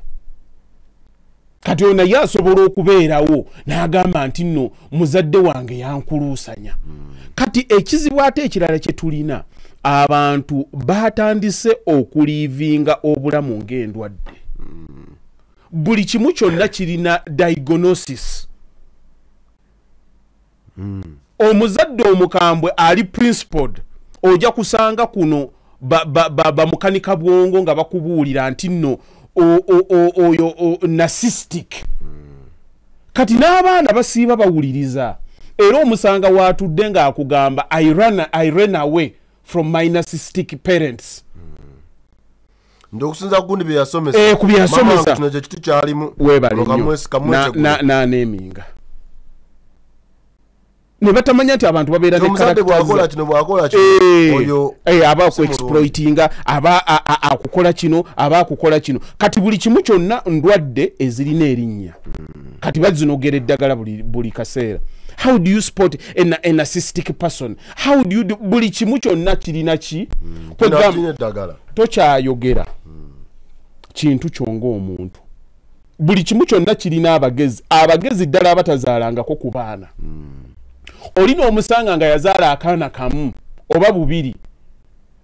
Kati ono ye asobola okubeerawo n'agamba nti nno muzadde wange yankuluusanya. Kati ekizibu ate ekirala kye tulina abantu batandise okuliivinga obulamu ng'endwadde. Buli kimu kyonna kirina diagnosis. Omuzadde omukambwe ali principled ojja kusanga kuno bamukanika bwongo nga bakubuulira nti nno oyo narcissistic. Kati n'abaana basiiba bawuliriza era omusanga waatudde ng'akugamba I ran away from my narcissistic parents. Ndokusinza kundi byasomesa ku byasomesa kino kye kitu kyalimu n'aneeminga ne batamanya nti abantu babeera ne aba ku exploitinga aba akukola kino aba akukola kino. Kati buli kimu kyonna ndwadde ezirina erinnya. Kati bazinogera eddagala buli kaseera. How do you spot a narcissistic person? How do you buli kimu kyonna kirina ki tokyayogera kintu kyonga omuntu. Buli kimu kyonna kirina abagezi ddala abatazaalangako ku baana. Olina omusanga nga yazaala akaana kamu oba bubiri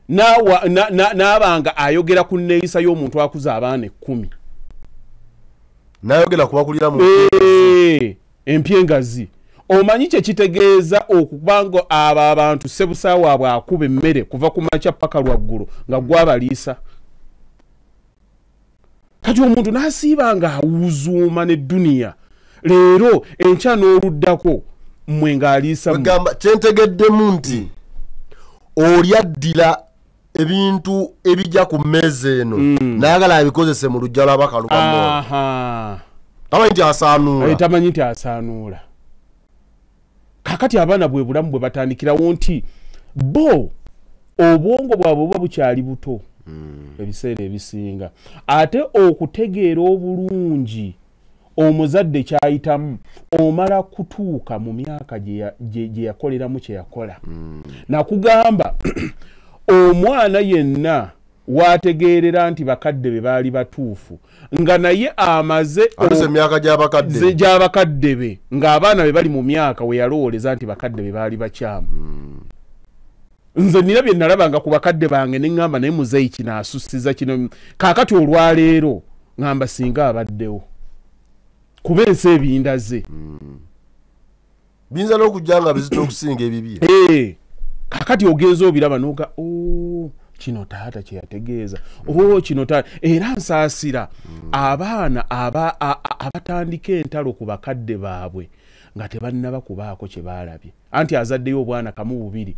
n'abanga ayogera ku nneeyisa y'omuntu akuza abaana 10. nayogera kubakulira mu empyengazi omanyi kye kitegeeza okubanga abo abantu sebusaawa abwe akuba emmere kuva ku makya paka lwaggulu nga gwabaliisa kati omuntu n'asiiba nga awuzuuma ne dduniya leero enkya n'oluddako mmwe ng'aliisa gamba kyentegeddemu nti olyaddira ebintu ebijja ku mmeeza eno naagala abikozese mu lujja lw'abakalukamu tamanyi nti asaanuula tamanyi nti asaanuula kakati abaana bwe bulamu bwe batandikirawo nti bo obwongo bwabwe buba bukyali buto ebiseera ebisinga ate okutegeera obulungi omuzadde kyayitamu omala kutuuka mu myaka gye yakoleramu kye yakola nakugamba omwana yenna wategeerera nti bakadde be baali batuufu nga naye amaze emyaka gy'abakadde be ng'abaana be bali mu myaka we yalowooleza nti bakadde be baali bakyamu nze nina bye nalabanga ku bakadde bange ne ŋŋamba naye muzeeyi kino asussiza kino kaakati olwaleero ŋŋamba singa abaddewo kuba ensi ebindaze biyinza n'okujja nga bizita okusinga ebibye kaakati ogenza obiraba noga kino taata kye yategeeza kino taata era nsaasira abaana abatandika entalo ku bakadde baabwe nga tebannaba kubaako kye baalabye anti azaddeyo obwana kamu bubiri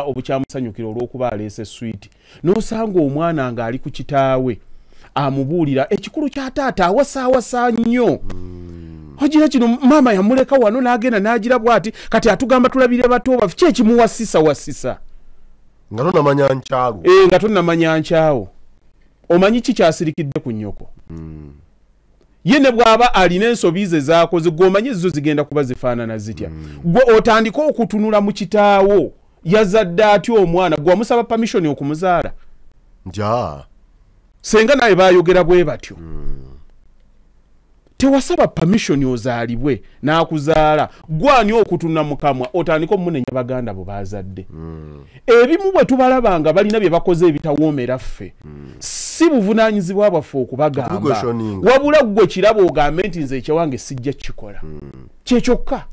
obukyamusanyukira olw'okuba aleese switi n'osanga omwana ng'ali ku kitaawe amubuulira ekikulu kya taata awasaawasa nnyo ogira kino maama yamuleka wano n'agenda n'agira bw'ati kati atugamba tulabire bato bafe ki ekimuwasisa nga tonamanya nkyawo nga tonamanya nkyawo omanyi ki kyasirikidde ku nnyoko ye ne bw'aba alina ensobi ze zaakoze gw'omanyi zo zigenda kuba zifaanana zitya gwe otandika okutunula mu kitaawo yazadde atya omwana gwe wamusaba permission okumuzaala senga naye baayogera bwe batyo tewasaba permission ozaalibwe n'akuzaala gwani okutunula mu kamwa otandika omunenya baganda bo baazadde ebimu bwe tubalabanga balina bye bakoze ebitawoomera ffe si buvunaanyizibwa bwaffe okubagamba wabula gwe kiraba ogambe nti nze ekyawange sijja kikola kyekyokka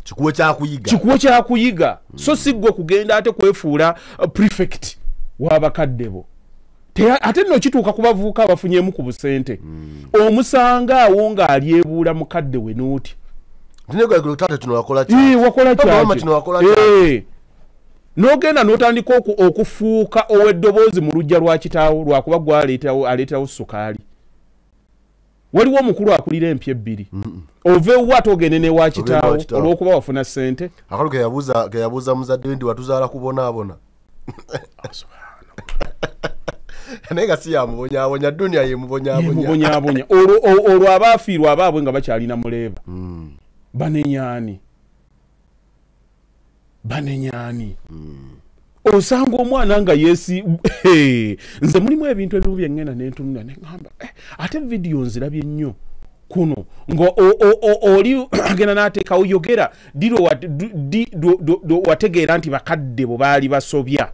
kikuwe kyakuyiga so si gwe kugenda ate kwefuula prefect w'abakadde bo ate nno kituuka ku bavubuka abafunyemu ku busente omusanga awo ng'alyebuula mukadde we n'oti wakola kyaki n'ogenda n'otandika okufuuka ow'eddoboozi mu luggya lwa kitaawo lwakuba gwaleetawo sukaali waliwo omukulu akulira empya ebbiri oveewo ate ogende n'ewa kitaawo olw'okuba wafuna ssente akalu keyabuuza muzadde we ndi watuzaala kubonaabona naye nga si yamubonyaabonya dduniya yemubonyaabonya olwo abaafiirwa abaabwe nga bakyalina muleeba banenyaani osanga omwana nga nze mulimu ebintu ebimu byengenda nentunula neŋŋamba ate vidiyo nzirabye nnyo kuno nga oli agenda n'ateekawo yogera wategeera nti bakadde bo baali basobya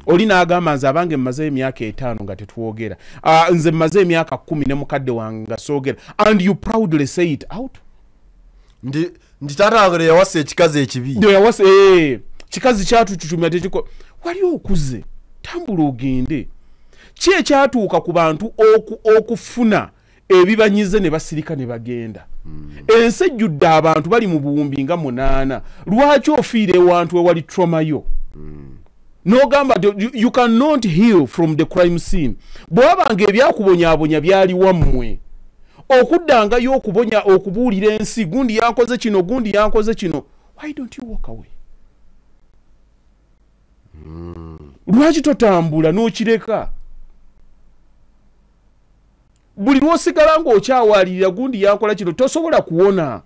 oli n'agamba nze abange mmaze emyaka 5 nga tetwogera nze mmaze emyaka 10 ne mukadde wange nga soogera and you proudly say it out ndi taata yawasa ekikazi ekibi kikazi kyatucucumya tekiko wali okuze tambula ogende ki ekyatuuka ku bantu okufuna ebibanyize ne basirika ne bagenda ensi ejjudde abantu bali mu buwumbi nga 8 lwaki ofiire ewantu ewali tromayo n'ogamba you cannot heal from the crime scene bw'abanga ebyakubonyaabonya byali wammwe okuddangayo okubuulira ensi gundi yankoze kino why don't you walk away lwaki totambula n'okireka buli lw'osigala ng'okyawalirira gundi yankola kino tosobola kuwona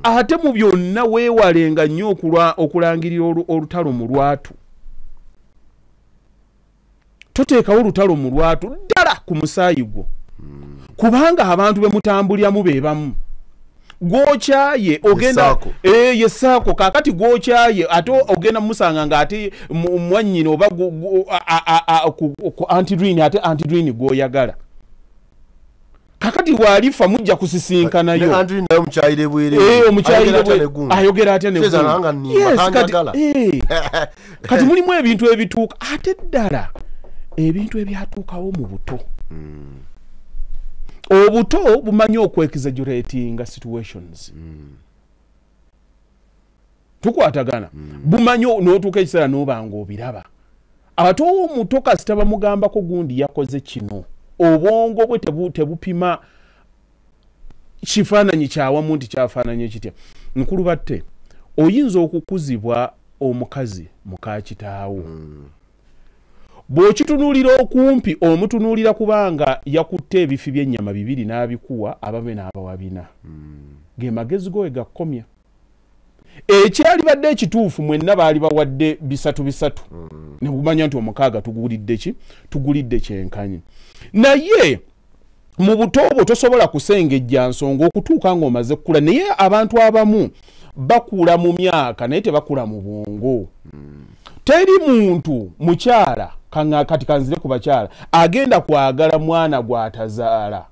ate mu byonna weewalenga nnyo okulangirira olutalo mu lwatu toteekawo olutalo mu lwatu ddala ku musaayi gwo kubanga abantu be mutambuliramu be bamu gwokyaye ogenda yesaako kakati gwokyaye ate ogenda musanga nga ate mwannyina oba ku antidrini ate antidrini gwoyagala kakati kakati walifa mujja kusisinkana yo Andrew nayo mchayire bwere omuchayire bwere ayogera atya ne seza nanga ni makanjagala kati mulimu ebintu ebituuka ate ddala ebintu ebyatuukawo mu buto obuto bumanyi okwexaggeratinga situations tukwatagana bumanyi n'otuuka ekiseera n'obanga obiraba ate omuto kasita bamugambako gundi yakoze kino obwongo bwe tebupima kifaananyi kyawamu nti kyafaananyi kitya nkulu batte oyinza okukuzibwa omukazi mukakitaawo bw'okitunuulira okumpi omutunuulira kubanga yakutte ebifi by'ennyama 2 n'abikuwa ababe n'abawa 4 ge magezi go egakkomya ekyali badde ekituufu mwenna baali bawadde 3 ne bumanya nti omukaaga tugulidde kyenkanyi naye mu buto obwo tosobola kusengejja nsonga okutuuka ng'omaze kukula naye abantu abamu bakula mu myaka naye tebakula mu bwongo teri muntu mukyala kati kanzire ku bakyala agenda kwagala mwana gwatazaala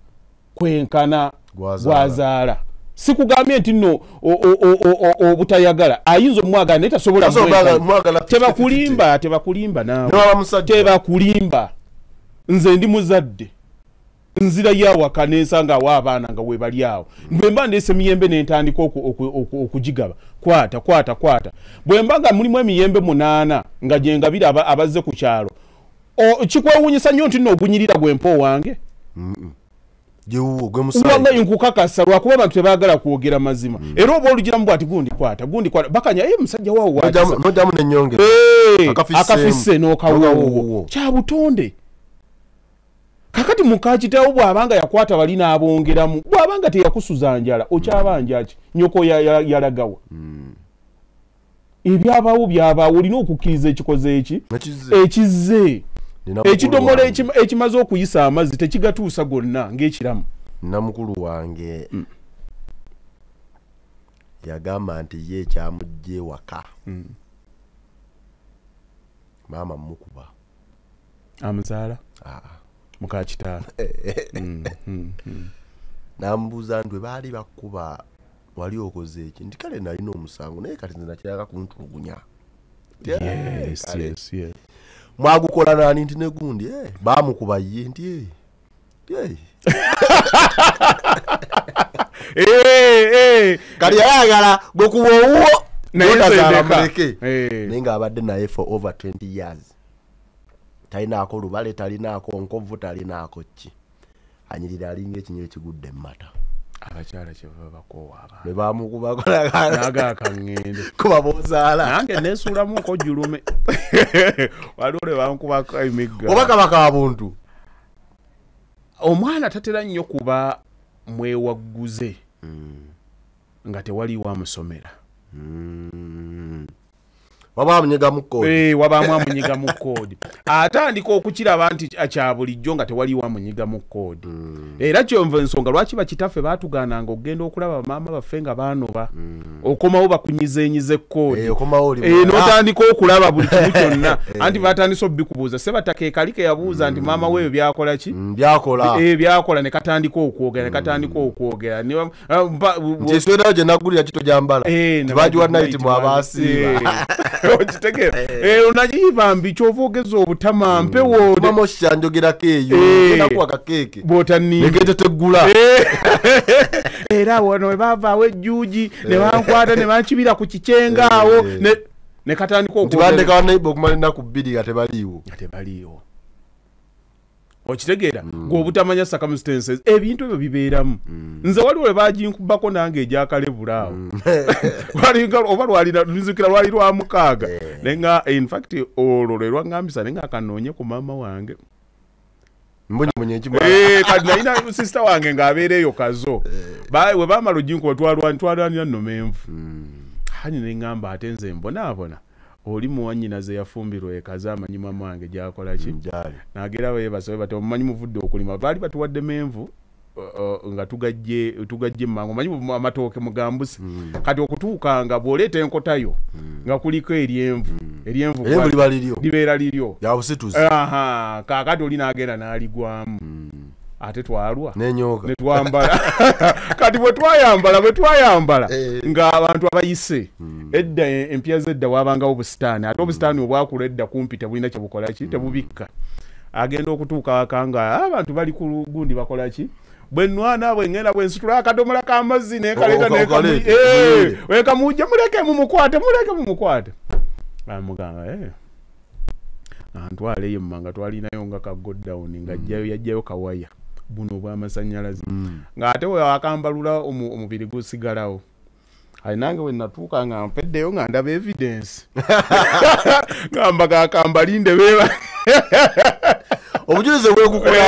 kwenkana gwazaala sikugambye nti nno obutayagala ayinza omwagala naye tasobola tebakulimba naawe tebakulimba nze ndi muzadde nzira yaawaka n'ensanga awo abaana nga webali awo bwe mba ndeese emiyembe n'entandika okugigaba kwata bwe mba nga mulimu emiyembe 8 nga gye ngabira abazze ku kyalo kikwewuunyisa nnyo nti nno ogunyirira gwempa owange wanga nkukakasa lwakuba abantu tebaagala kwogera mazima era oba olugiramu bwati gundi kwata bakanya musajja waawo akafisse n'okawoowo kya butonde kakati mukakitawo bw'abanga yakwata bali n'abongeramu bw'abanga teyakusuza njala okyabanja ki nyoko yalagawa ebyabaawo byabaawo olina okukkiriza ekikoze ekizze ekidomola ekimaze okuyisa amazzi tekigatuusa gonna ng'ekiramu namukulu wange yagamba nti ye ekyamujja ewaka maama mukuba amuzaala mukakitaala namubuuza nti baali bakuba wali okoze eki nti kale nalina omusango naye kati nze nakiraga kuntulugunya mwagukola nani nti negundi bamukuba ye nti kali ayagala gwekuba owuwo nayezamuleke naye ng'abadde naye for over 20 years talinaako lubale talinaako nkovu talinaako ki anyirira alinga ekinywa ekigudde emmata abakyala kyebaba bakoowa abantu ne bamukubanaga akaŋŋende kuba bozaala nange neesuulamu nkojjulume waliwo ne bankubako emigga oba kabaka abuntu omwana tatera nnyo kuba mwewagguze nga tewaliwo amusomera wabaamu amunyiga mu koodi atandika okukiraba nti kya bulijjo nga tewaliwo amunyiga mu koodi era kyonva ensonga lwaki bakitaffe baatugaananga okugenda okulaba maama baffe nga baanoba okomawo bakunyizenyize koodi n'otandika okulaba buli kimu kyonna anti batandisa obikubuuza sebataka ekali ke yabuuza nti maama weebyo byakola ki byakola ne katandika okwogera nti eswera gye naggulira kito gyambala tebagiwa naiti mu abaasiiba okitegera onagiyiba mbi kyova ogeza obutama mpewo mama okikyanjogerako eyo nakuwa kakeeke negeteteggula era wano we baavaawo ejjuugi ne bankwata ne bankibira ku kikyenga awo ne katandika okubandeka banaiba okumala ennaku 2 nga tebaliiwo okitegeera ng'obutamanya circumstances ebintu ebyo bibeeramu nze waliwo we baginkubako nange egyakalebula awo oba lwalizukira lwali lwa mukaaga naye nga in fact olwo lwe lwaŋŋambisa naye nga akanoonye ku maama wange kati nalina sisita wange ng'abeereeyo kazo we baamala oginkuba twalwanira nno menvu hani ne ŋŋamba ate nze mbonaabona oli muwanyina ze yafumbirwa ekaza amanyi maama wange gyakola ki n'agera beebasabe bati omumanyi muvudde okulima baali batuwadde menvu nga tugajje mangu omanyi amatooke mugambusi kati okutuukanga bw'oleeta enkotayo nga kuliko eryenvu libeera liryo kaakati oli n'agenda n'aligwamu ate twalwa ne twambala kati bwe twayambala nga abantu abayise edda empya zedda wabanga obusitaani ate obusitaani obwakula edda kumpi tebulina kye bukola ki tebubikka agenda okutuuka wakanga abantu bali ku gundi bakola ki bwe nwana bwe ngenda bwe nsitula akadomola k'amazzi nekaleka wekamujja muleke mumukwate amugamba antwale ye mmanga twalinayo nga ka godown nga yajjayo kawaya buno bw'amasannyalaze ng'ate we wakambalula omubiri gusigalawo nange we natuuka nga mpeddeyo nga ndaba evidence ngamba gakambalinde beeba obujulize bwekukola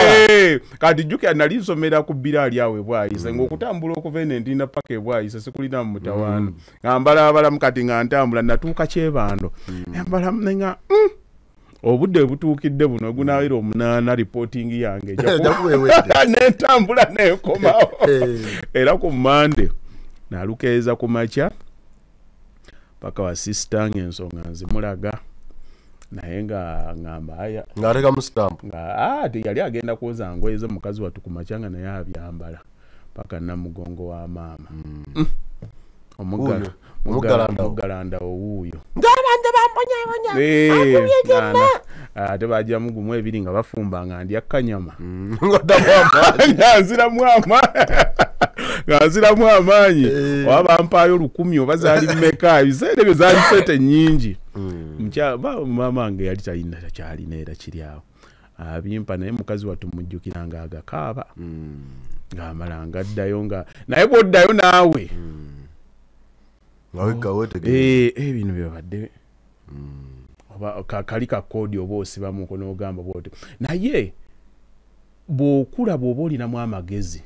kati jjukira nali nsomera ku biraali awo ebwayise ng'okutambula okuva eno ndina paka ebwayise sikulina mu mutawaana nga mbalabalamu kati nga ntambula natuuka Kyebando mbalamu nga obudde butuukidde buno gunaawira 8 reporting yange nentambula nekomawo era ku Mande nalukeeza ku makya paka wa sister ng'ensonga nzimulaga naye nga ngamba aya ng'ateka mu stamp nga yali agenda kuoza ngoye ze mukazi wattu ku makya nga naye abyambala paka namugongo wa maama omugalanda owuuyo ng'abantu bamponyabonya ate bajjamu gumu ebiri nga bafumba nga ndya kanyama nga nziramu amaanyi oba bampaayo 10 oba zaali mmeka ebiseera ebyo zaali sente nnyingi maama wange yali talina takyalina era kiri awo abimpa naye mukazi wattu mujjukira nga agakaaba ng'amala ngaddayo nga naye bw'oddayo naawe ebintu byabadde kali ka koodi oba osiba mukono ogamba bwoti naye bw'okula bw'oba olinamu amagezi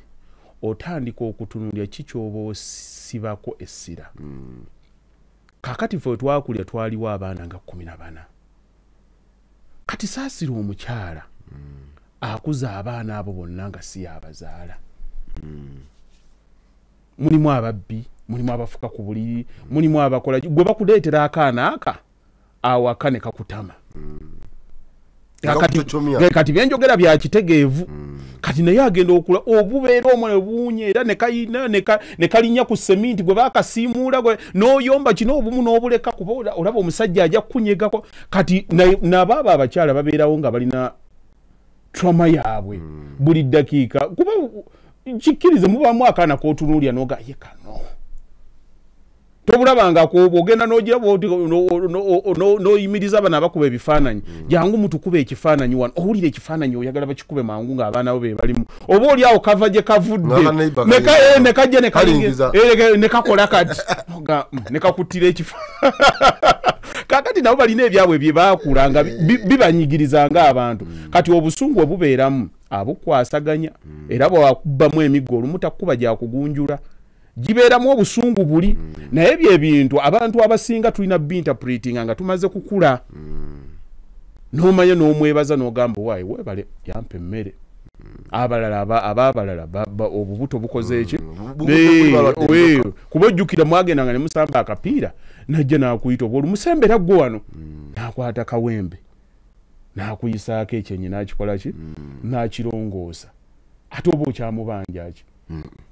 otandika okutunulya kikyoba osibako essira kakati fe twakulya twaliwo abaana nga 14 kati saasira omukyala akuza abaana abo bonna nga si yabazaala mulimu ababbi mulimu abafuka ku buliri mulimu abakola gwe bakuleetera akaana aka awaka ne kakutama kati byenjogera bya kitegeevu kati naye agenda okula obubeera omwana buunye era ne kalinya ku seminti gwe bakasiimuula gwe n'oyomba kino obumu n'obuleka kuba olaba omusajja ajja kukunyegako kati n'abaabo abakyala babeerawo nga balina trauma yaabwe buli ddakiika kuba kikkirize mubamu akaana k'otunuulya n'oga ye kano tobulabanga ogenda n'ogira n'oyimiriza abana abakuba ebifaananyi jangu mutukuba ekifaananyi wano owulira ekifaananyi oyagala bakikube mangu ng'abaana bo be balimu oba oli awo kava gye kavudde nekajja nekakola kati nekakuttira ekifaananyi kakati nabo balina ebyabwe bye baakula nga bibanyigiriza ng'abantu kati obusungu obubeeramu abukwasaganya era bwawakubbamu emiggo olumu takkuba gyakugunjula gibeeramu obusungu buli naye ebyo ebintu abantu abasinga tulina binterpreting nga tumaze kukula n'omanya n'omwebaza n'ogamba waayi weebale yampa emmere abalala obubuto bukoze eki kuba ojjukira mwagenda nga ne musamba akapiira najja n'akuyita oba olumusembera gwe wano n'akwata kawembe n'akuyisaako ekyenyi n'akikola ki n'akirongoosa ate oba okyamubanja ki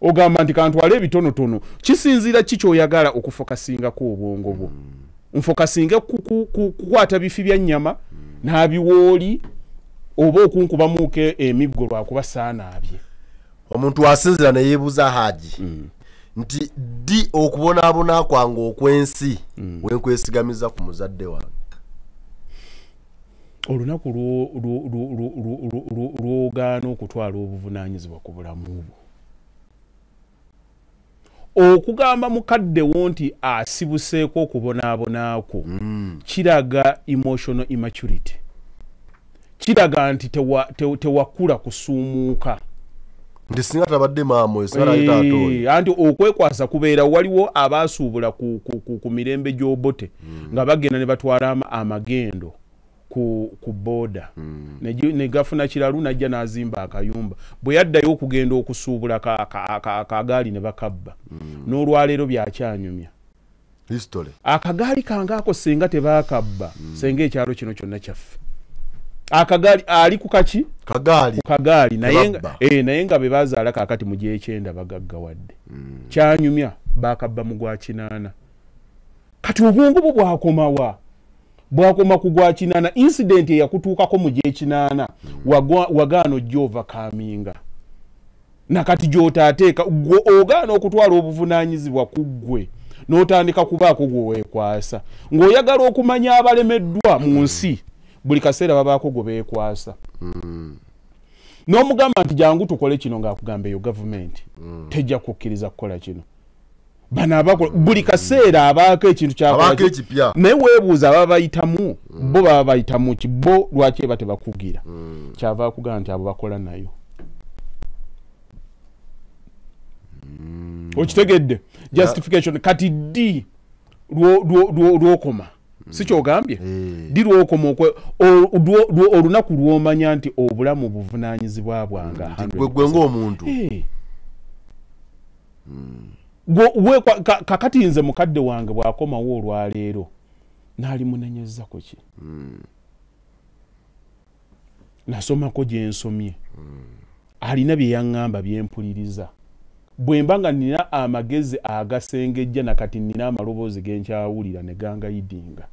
ogamba nti kantwala ebitonotono kisinziira kikyoyagala okufokasingako obwongo bwo nfokasinge kukwata bifi bya nnyama n'abiwooli oba okunkubamuuko emiggo lwakuba saanaabye omuntu asinzira ne yeebuuza Haji nti ddi okubonaabona kwange okwensi wenkwesigamiza ku muzadde wange olunaku lwogaana okutwala obuvunaanyizibwa ku bulamu bwo okugamba mukaddewo nti asibuseeko okubonaabonaako kiraga emotional immaturity kiraga nti tewakula kusuumuuka nti singa tabadde maamo esalaitaatooyi anti okwekwasa kubeera waliwo abaasuubula ku mirembe gy'obote nga bagenda ne batwala amagendo ku boda ne gafuna kiralu najja n'azimba akayumba bwe yaddayo okugenda okusuubula akagaali ne bakabba n'olwaleero byakyanyumya history akagaali kange ako senga tebaakabba senga ekyalo kino kyonna kyaffe akagali ali ku kaki kagali naye nga bebazaala kakati mu gy'ekyenda bagaggawadde kyanyumya bakabba mu gwa kinaana kati obwongo bwo bwakoma ku gwa kinaana incident eyakutuukako mu gy'ekinaana wagaana ojja overcominga nakati gy'otaateeka ogaana okutwala obuvunaanyizibwa ku ggwe n'otandika kubaako gwe weekwasa ng'oyagala okumanya abalemeddwa mu nsi buli kaseera babaako gwe beekwasa n'omugamba nti jangu tukole kino ng'akugamba eyo gavumenti tejja kukkiriza kukola kino bano abakola buli kaseera abaako ekintu kyakipya naye weebuuza baba bayitamu bo baba bayitamu ki bo lwaki eba tebakugira kyava akugamba nti abo bakola nayo okitegedde justification kati ddi lwokoma si kyogambye ddi lwokoma olunaku lwomanya nti obulamu buvunaanyizibwa bwanga gwe ng'omuntu kakati nze mukadde wange bw'akomawo olwaleero naalimunenyezako ki nasomako gye nsomye alina bye yaŋŋamba bye mpuliriza bwe mba nga nina amagezi agasengejja nakati nina amaloboozi ge nkyawulira ne gangayidinga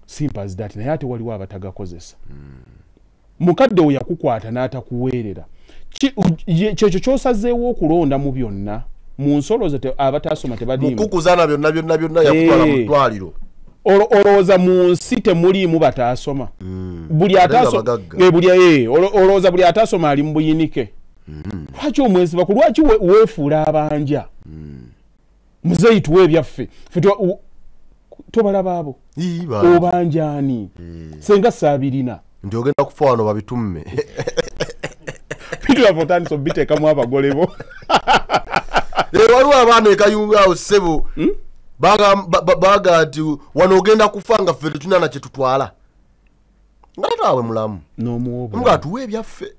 simple as that naye ate waliwo abatagakozesa mukadde we yakukwata n'atakuweerera kyekyo ky'osazeewo okulonda mu byonna mu nsolo abataasoma tebadimu mukukuzaana byonna yakutwala mu ddwaliro olowooza mu nsi temuliimu bataasoma buli ataasoma olowooza buli ataasoma ali mu buyinike lwaki omwesiba ku lwaki weefuula abanja muzeeyi tuwe ebyaffe tobalaba abo obanjaani senga saabirina nti ogenda kufa wano babitumme pitulava otandisa obiteekamu abagole bo waliwo abaana ekayungawo ssebo baga nti wano ogenda kufa nga ffe tetulina na kye tutwala nga tataawe mulamu nga tuwe ebyaffe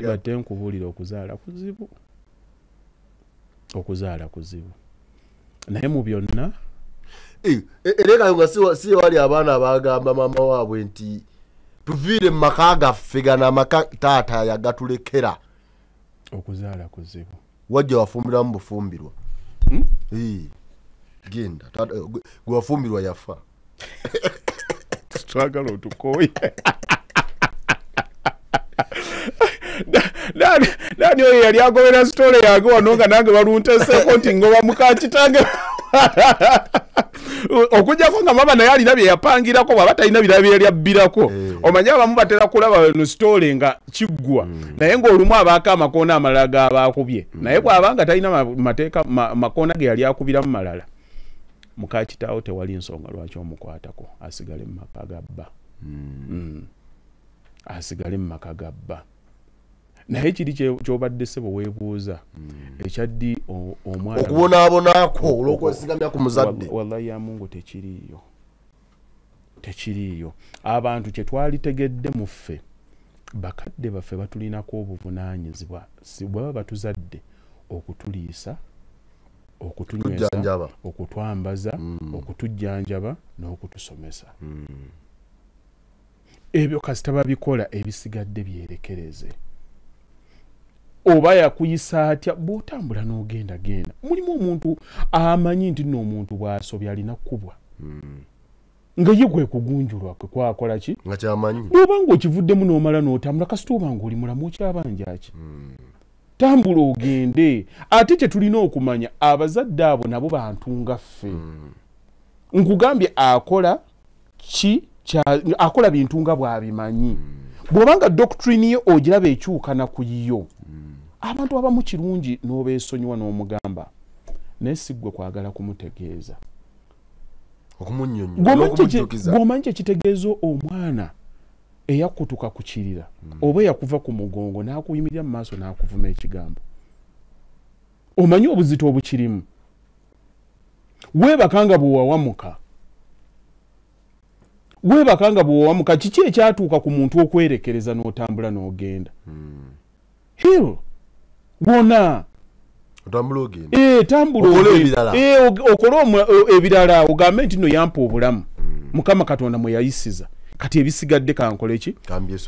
batte nkubuulira okuzaala kuzibu naye mu byonna era kayunga si wali abaana abagamba maama waabwe nti tuviire mu maka gaffe gana amaka taata yagatulekera okuzaala kuzibu wajja wafumbiramu bufumbirwa genda gwe wafumbirwa yafa twagala otukooye Dani oyo yali agobera story yange wano nga nange balunteseeko nti ngoba mukakitange okujjako nga mama naye alina bye yapangirako bw'aba talina birala bye yali abbirako omanye abamu batera kulaba no story nga kiggwa naye ng'olumu abaako amakoona amalala g'abaakubye naye bw'aba nga talina mateeka makoona ge yali akubiramu malala mukakitaawo tewali nsonga lwaki omukwatako asigale mu maka gabba asigale mu maka gabba naye kiri kyobadde ssebo weebuuza ekyaddi omwana okubonaabonaako olw'okwesigamya ku muzadde wallahi ya mungu tekiriiyo abantu kye twalitegedde mu ffe bakadde baffe batulinako obuvunaanyizibwa bwaba batuzadde okutuliisa okutunywesa okutwambaza okutujjanjaba n'okutusomesa ebyo kasita babikola ebisigadde byerekereze oba yakuyisa atya bw'otambula n'ogenda mulimu omuntu amanyi nti nno omuntu bw'asobya alina kkubwa nga ye gwe kugunjulwa kwe kwakola ki nga kyamanyi bw'oba ng'okivuddemu n'omala n'otambula kasita oba ng'oli mulamu okyabanja ki tambula ogende ate kye tulina okumanya abazadde abo nabo bantu nga ffe nkugambye akola bintu nga bw'abimanyi bw'oba nga doctrine ye ogiraba ekyuka na ku yo abantu abamu kirungi n'obeesonyiwa n'omugamba naye si ggwe kwagala kumutegeeza gw'omanyi kyekitegeeza omwana eyakutuka ku kirira oba eyakuva ku mugongo n'akuyimirira mu maaso n'akuvuma ekigambo omanyi obuzito obukirimu weebakanga bwewawamuka kiki ekyatuuka ku muntu okwerekereza n'otambula n'ogenda hill wona tambula okole ebirala ogambe nti no yampa obulamu Mukama Katonda mwe yayisiza kati ebisigadde kankole ki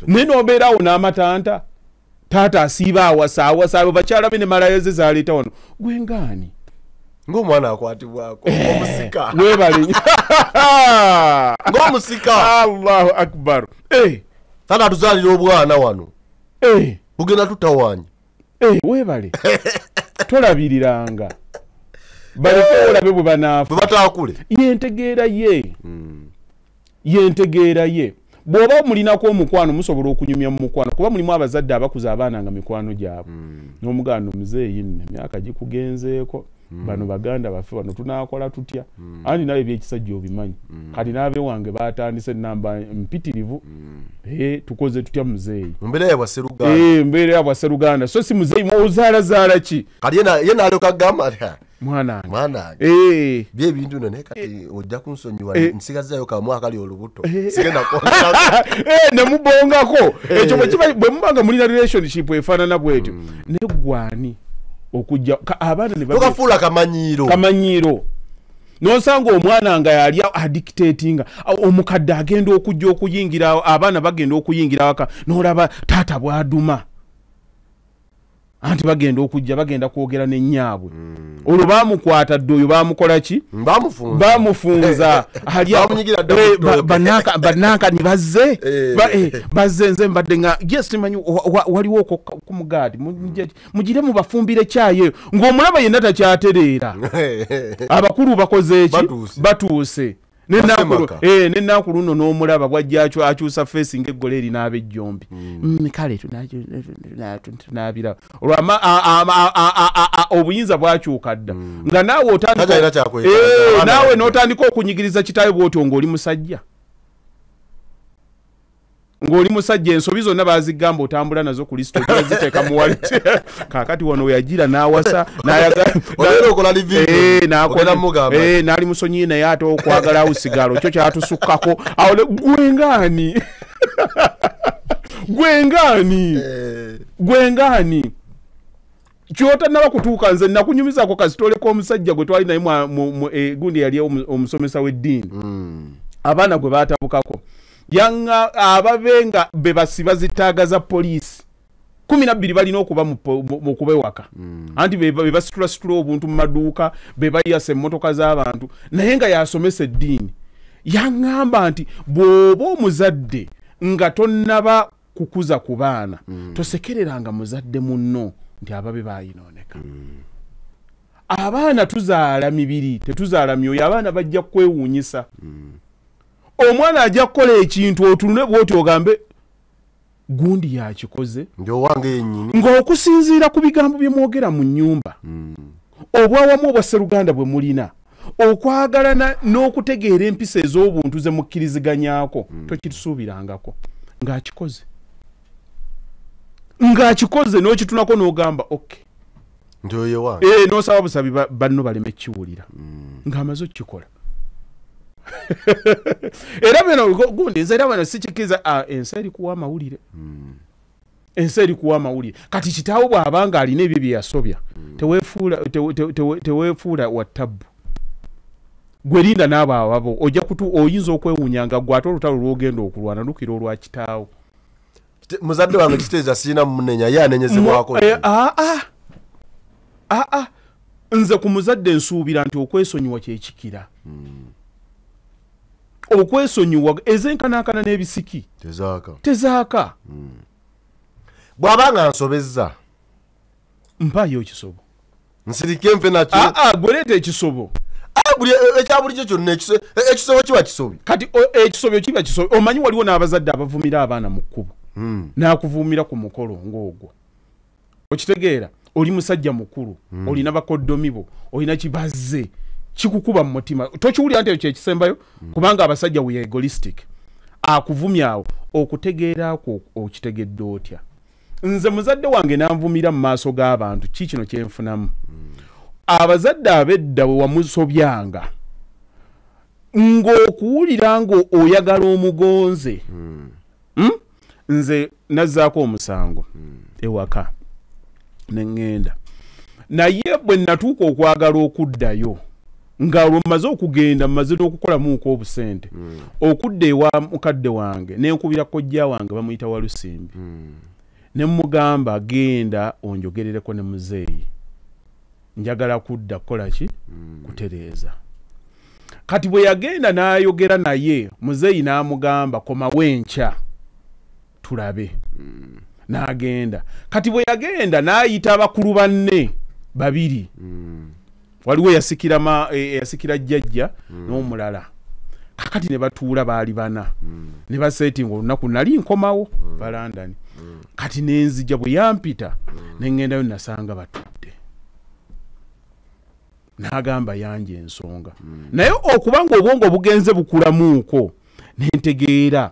nene obeerawo n'amatanta taata asiiba awasa bakyala be ne malayeze zaleeta wano gwe ngaani ng'omwana akwatibwako omusika webale ng'omusika Allahu akbar taata atuzaalira obwana wano bugenda tutawanya webale tolabiriranga baliko olabe bwe banaafa bataakule yentegeera ye bw'oba mulinako omukwano musobola okunyumya mu mukwano kuba mulimu abazadde abakuza abaana nga mikwano gyabwe n'omuganda omuzeeyi nne emyaka gikugenzeeko bano baganda baffe bano tunaakola tutya andi nawe ebyekisajja obimanyi kati naabe wange baatandise namba mpitirivu tukoze tutya muzeeyi mbeera ya bwasseruganda so si muzeeyi ozaalazaala ki kati ye naalyoka gamba mwanange bye ebintu nno naye kati ojja kunsonyiwa nsigazayo kamu akali olubuto nemubongako ekyo bwe mubanga mulina relationship efaanana bwetyo neggwani okujja abaana ne bakafuula kamanyiiro nosanga omwana nga yali addictatinga omukadde agenda okujja okuyingira abaana bagenda okuyingira waka n'olaba taata bwaduma anti bagenda okujja bagenda kwogera n'ennyaabwe olwo baamukwata dde oyo baamukola ki baamufunza bannanka ne bazze nze mbadde nga yes manyi waliwo ku mugaadi mugire mubafumbire kyayo ng'omulaba yenna takyatereera abakulu bakoze eki batuuse nennaku luno n'omulaba bwajja akyusa feesi ng'eggole eri n'ab'ejjombi kale tunaabira olwo obuyinza bwakyuka dda nga naawe naawe n'otandika okunyigiriza kitaawe bw'otyo ng'oli musajja ensobi zonna baazigamba otambula nazo ku lisito ziteeka mu wallet kaakati wano weyagira n'awasa n'ali musonyi naye ate okwagala usigalo kyo kyatusukkako awo gwengaani kyotanaba kutuuka nze nakunyumizako kasitoleko omusajja gwe twali naye gundi yali omusomesa w'eddiini abaana gwe baatabukako yanga ababenga be basiba zitaaga za poliisi 12 balina okuba mu kubewaka anti be basitula obuntu mu maduuka be bayasa emmotoka z'abantu naye nga yasomesa eddiini yaŋŋamba nti bw'oba omuzadde nga tonnaba kukuza ku baana tosekereranga muzadde munno nti ababe baayinooneka abaana tuzaala mibiri tetuzaala myoyo abaana bajja kwewuunyisa omwana ajja kukola ekintu otunule bw'oti ogambe gundi yakikoze ng'okusinziira ku bigambo bye mwogera mu nnyumba obwawamu obwasseruganda bwe mulina okwagalana n'okutegeera empisa ez'obuntu ze mukkiriziganyaako tokitusuubirangako ng'akikoze n'okitunako n'ogamba okay n'osaba busabi banno baleme kiwulira ng'amaze okukikola era bino gundi nze era bano sikikiriza ensi eri kuwa amawulire kati kitaawo bw'abanga alina ebyo bye yasobya teweefuula wattabbu gwe linda n'abo awabo ojja oyinza okwewuunyanga gwe ate olutalo lw'ogenda okulwana lukira olwa kitaawo muzadde wange kiteeza sirina munenya ye anenyezebwako nze ku muzadde nsuubira nti okwesonyiwa kyekikira okwesonyiwa ezenkanankana n'ebisiki tezaaka bw'abanga nsobezza mpaayo ekisobo nsirike mpe nakyo gwereeta ekisobo ekyabulijjo kyonna ekisobo kiba kisobi kati ekisobyo kiba kisobi omanyi waliwo n'abazadde abavumira abaana mu kkubo n'akuvuumira ku mukolo ng'ogwo okitegeera oli musajja mukulu olina bakoddomi bo olina kibazze kikukuba mu mutima tokiwulira nti ekyo ekisembayo kubanga abasajja we egoistic akuvumya awo okutegeerako okitegedde otya nze muzadde wange nanvumira mu maaso g'abantu kikino kyenfunamu abazadde abedda we wamusobyanga ng'okuwulira nga oyagala omugonze nze nazzaako omusango ewaka neŋŋenda naye bwe natuuka okwagala okuddayo nga olwo mmaze okugenda mmaze n'okukolamuuko obusente okudda ewa mukadde wange nenkubira kojja wange bamuyita Walusimbi ne mugamba genda onjogerereko ne muzeeyi njagala kudda kukola ki kutereeza kati bwe yagenda n'ayogera naye muzeeyi n'amugamba komawo enkya tulabe n'agenda kati bwe yagenda n'ayita abakulu banne babiri waliwo yasikira jjajja n'omulala kakati ne batuula baali bana ne basetinga olunaku nali nkomawo balandani kati nenzija bwe yampita nengendayo nasanga batudde n'agamba yanje ensonga naye okubanga obwongo bugenze bukulamuuko nentegeera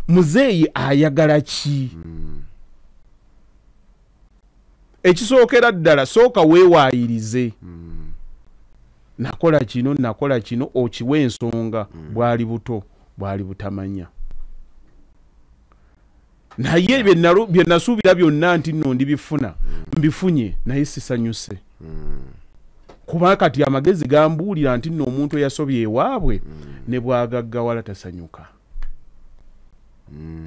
muzeeyi ayagala ki ekisookera ddala sooka weewaayirize nakola kino okiwa ensonga bwali buto bwali butamanya naye bye nasuubira byonna nti nno ndibifuna mbifunye naye sisanyuse kuba kati amagezi gambuulira nti nno omuntu eyasobye ewaabwe ne bwagaggawala tasanyuka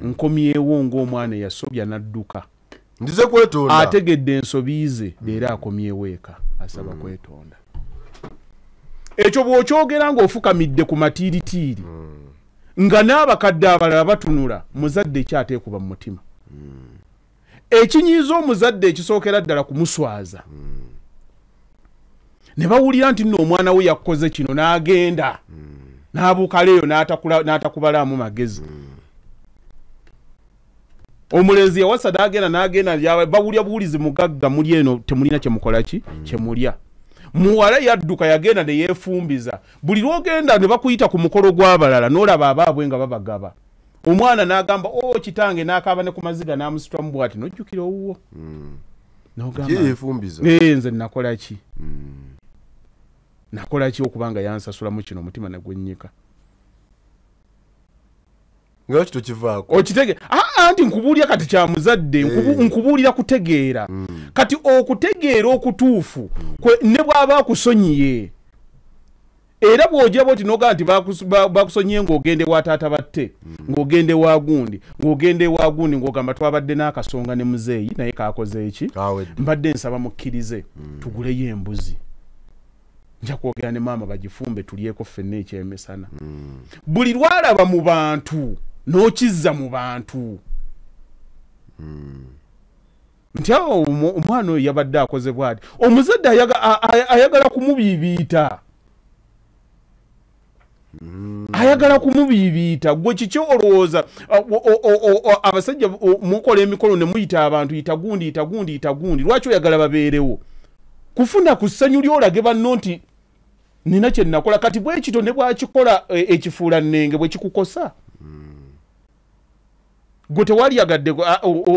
nkomyewo ng'omwana eyasobya n'adduka ndize kwetonda ategedde ensobiize leero akomyewo eka asaba kwetonda ekyo bw'okyogera ng'ofukamidde ku matiiritiiri nga n'abakadde abalala batunula muzadde ekyateekuba mu mutima ekinyiiza omuzadde ekisookera ddala kumuswaza ne bawulira nti nno omwana we yakoze kino n'agenda n'abuuka leeyo n'atakubalaamu magezi omulenzi yawasa n'agenda bawulya buwulizi mugagga muli eno temulina kyemukola ki kyemulya muwala yadduka yagenda ne yeefumbiza buli lwogenda ne bakuyita ku mukolo gw'abalala n'olaba abaabwe nga babagaba omwana n'agamba kitange n'akaaba ne ku maziga n'amusitwamu bw'ati n'ojjukira owuwo nze nakola ki nakola ki okubanga yansasulamu kino omutima ne gwennyika nga kito kivaako okitege anti nkubuulira kati kya muzadde nkubuulira kutegeera kati okutegeera okutuufu ne bw'aba akusonyiye era bw'ojja bwoti n'ogamba nti bakusonyiye ng'ogende wa taata batte ng'ogende wa gundi ng'ogamba twabadde n'akasonga ne muzeeyi naye kaakoze eki mbadde nsaba mukkirize tuguleyo embuzi nja kwogera ne maama bagifumbe tulyeko ffenna ekyemesana buli lwalaba mu bantu n'okizza mu bantu nti awo omwana oyo yabadde akoze bw'ati omuzadde ayagala kumubiibiita gwe kiki olowooza abasajja mukola emikolo ne muyita abantu yita gundi lwaki oyagala babeerewo kufuna ku ssanyu lyolage banno nti nina kye nakola kati bwe kito ne bwakikola ekifuula nnenge bwe kikukosa gwe tewaliyagadde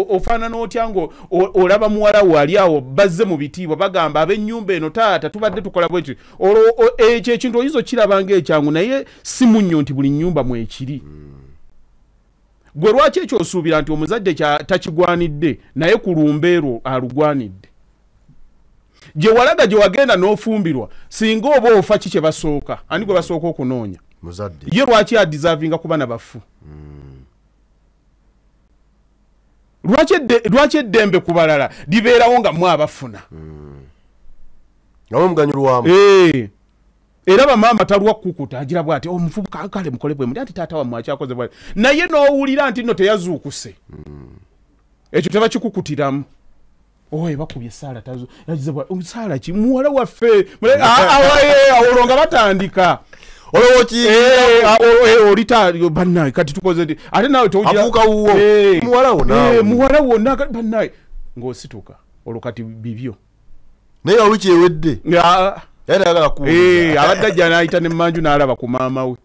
ofaanana otya ngo olaba muwala wali awo bazze mu bitiibwa bagamba ab'ennyumba eno taata tubadde tukola bwekyo ekyo ekintu oyinza okirabanga ekyangu naye si munnyo nti buli nnyumba mwekiri gwe lwaki ekyo osuubira nti omuzadde takigwanidde naye ku lumbeero alugwanidde gye walaga gye wagenda n'ofumbirwa singa oba ofa ki kye basooka ani gwe basooka okunoonya muzadde ye lwaki adisavinga kuba na bafu lwaki eddembe ku balala libeerawo nga mwe abafuna nga muganyulwamu era bamaama talwa kukuta agira bw'ati omuvubuka kale mukole bwe muti ati taata wammwe akyakoze bw'ati naye n'owulira nti nno teyazuukuse ekyo tebakikukutiramu bakubye Saala yagize Saala ki muwala waffe olwo nga batandika olita bannaye kati tukoze ndi ate nawe avuka wuwo muwala wonna bannaye ng'osituka olwo kati bibyo naye wiki ewedde abadde ajja n'ayita ne mmanju n'alaba ku maama we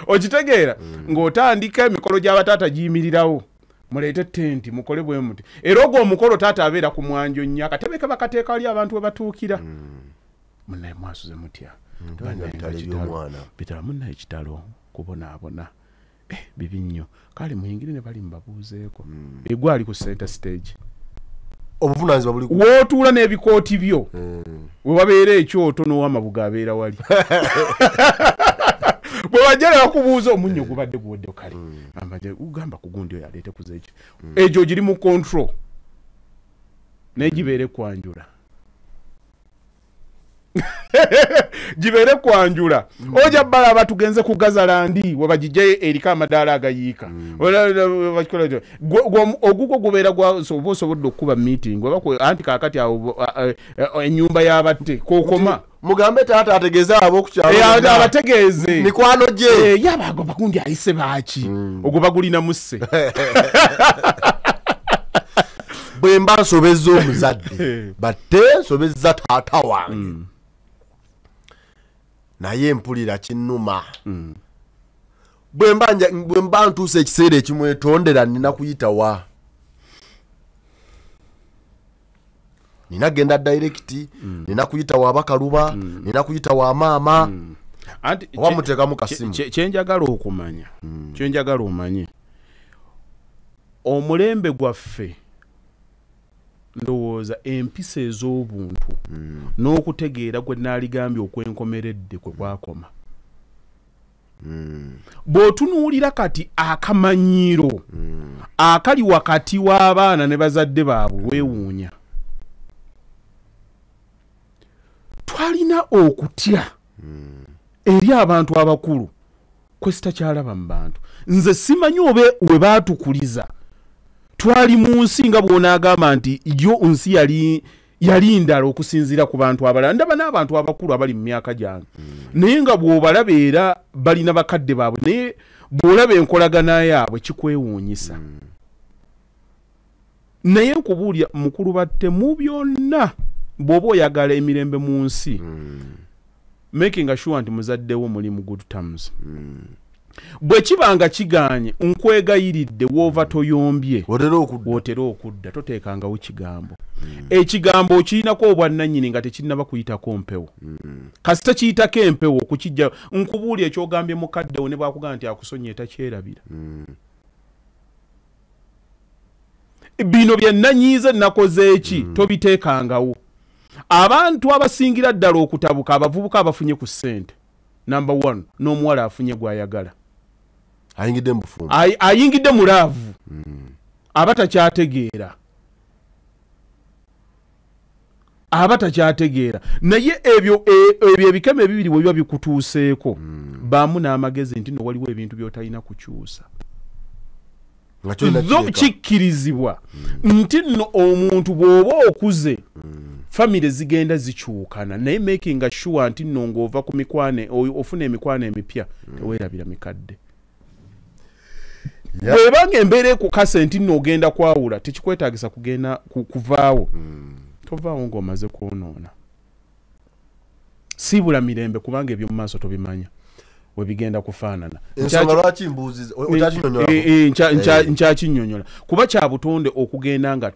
okitegeera ng'otandika emikolo gy'abataata giyimirirawo muleete tenti mukole bwe muti era ogwo omukolo taata abeera ku mwanjo nnyo akatebe ke bakateeka wali abantu we batuukira munnaye mwasuze mutya bitala munnaye kitalo kubonaabona bibi nnyo kale muyingire ne bali mbabuuzeeko egwe ali ku center stage Obuvunanyizibwa buli wootuula n'ebikooti byo we wabeera ekyoto n'owamabuga abeera wali bwe wajjala bakubuuza omunnyo gubadde guwedde kale ugamba kugundi oyo aleete kuza ekyo egyo giri mu control naye gibeere kwanjula gibeere kwanjula oja balaba tugenze ku Gazalandi we bagijjayo eriko amadaala agayiika ogugwo gubeera osobola okukuba meeting anti kaakati awo ennyumba y'abatte kokoma mugambe taata ategeeza ab'okukyalo abategeeze mikwano gye yabago bagundi ayise baaki ogwo bagulina musse bwe mba nsobezza omuzadde batte nsobezza taata wange naye mpulira kinnuma bwe mba ntuusa ekiseera ekimwetondera nina kuyitawa nina genda direct nina kuyitawa abakaluba nina kuyitawa maama oba muteekamu kasimu kyenjagala okumanya kyenjagala omanye omulembe gwaffe ndowooza empisa ez'obuntu n'okutegeera gwe naaligambye okwenkomeredde kwe kwakoma bw'otunuulira kati akamanyiiro akali wakati w'abaana ne bazadde baabwe weewuunya twalina okutya eri abantu abakulu kwe sitakyalaba mu bantu nze simanyi obe we baatukuliza twali mu nsi nga bw'onaagamba nti yo nsi yali ndala okusinziira ku bantu abalala ndaba n'abantu abakulu abali mu myaka gyange naye nga bw'obalaba era balina bakadde baabwe naye bw'olaba enkolagana yaabwe kikwewuunyisa naye nkubuulya mukulu batte mu byonna bw'oba oyagala emirembe mu nsi making sure nti muzaddewo muli mu good terms bwe kibanga kiganye nkwegayiridde woova toyombye wootera okudda toteekangawo kigambo ekigambo okirinako obwannannyini nga tekirinaba kuyitako mpewo kasita kiyitako empewo okukijja nkubuulya ekyogambye mukaddewo ne bwakugamba nti akusonye takyerabira bino byennanyiize nakoze eki tobiteekangawo abantu abasingira ddala okutabuka abavubuka abafunye ku ssente number 1 n'omuwala afunye gw'ayagala ayingidde mu bufumbo ayingidde mu laavu aba takyategeera naye ebyo ebikeme bibiri bwe biba bikutuuseeko baamu n'amagezi nti no waliwo ebintu by'otalina kukyusa zo kikkirizibwa nti nno omuntu bw'oba okuze famire zigenda zikyukana naye making sure nti nno ng'ova ku mikwane ofuna emikwano emipya teweerabira mikadde bw'ebanga embeera ekukase nti nno ogenda kwawula tekikwetaagisa kugenda kuvaawo tovaawo ng'omaze kwonoona siibula mirembe kubanga ebyo mu maaso tobimanya we bigenda kufaanana ensonga lwaki mbuuziza nkyakinnyonnyola kuba kya butonde okugenda nga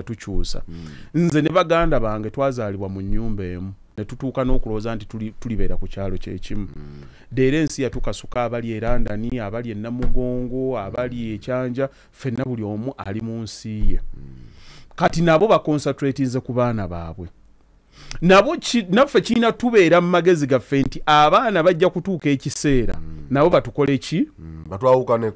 tukyusa nze ne baganda bange twazaalibwa mu nnyumba emu ne tutuuka n'okulowooza nti tulibeera ku kyalo kyekimu deera ensi yatukasuka abali e London abali e Namugongo abali e Kyanja ffenna buli omu ali mu nsi ye kati nabo baconcentratinze ku baana baabwe nabo naffe kiina tubeera mu magezi gaffe nti abaana bajja kutuuka ekiseera nabo batukole ki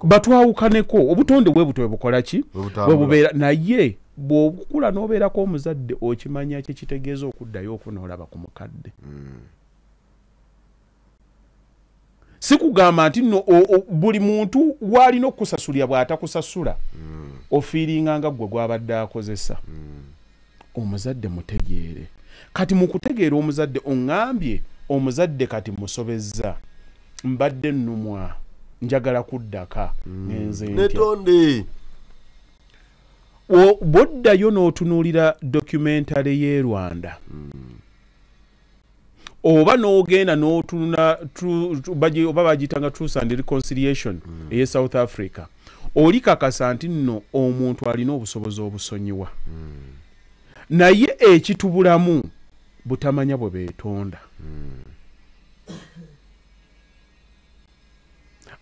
batwawukaneko obutonde bwe butwe bukola ki bwe bubeera naye bw'okukula n'obeerako omuzadde okimanya kye kitegeeza okuddayo okunoolaba ku mukadde si kugamba nti nno buli muntu w'alina okusasulira bw'atakusasula ofiiringa nga ggwe gw'abadde akozesa omuzadde mutegeere kati mu kutegeera omuzadde oŋŋambye omuzadde kati musobezza mbadde nnumwa njagala kuddaka ngenze netonde boddayo n'otunuulira documentary y'e Rwanda oba n'ogenda n'otunula oba bagiyitanga Truth and Reconciliation ey'e South Africa oli kakasa nti nno omuntu alina obusobozi obusonyiwa naye ekitubulamu butamanya bwe beetonda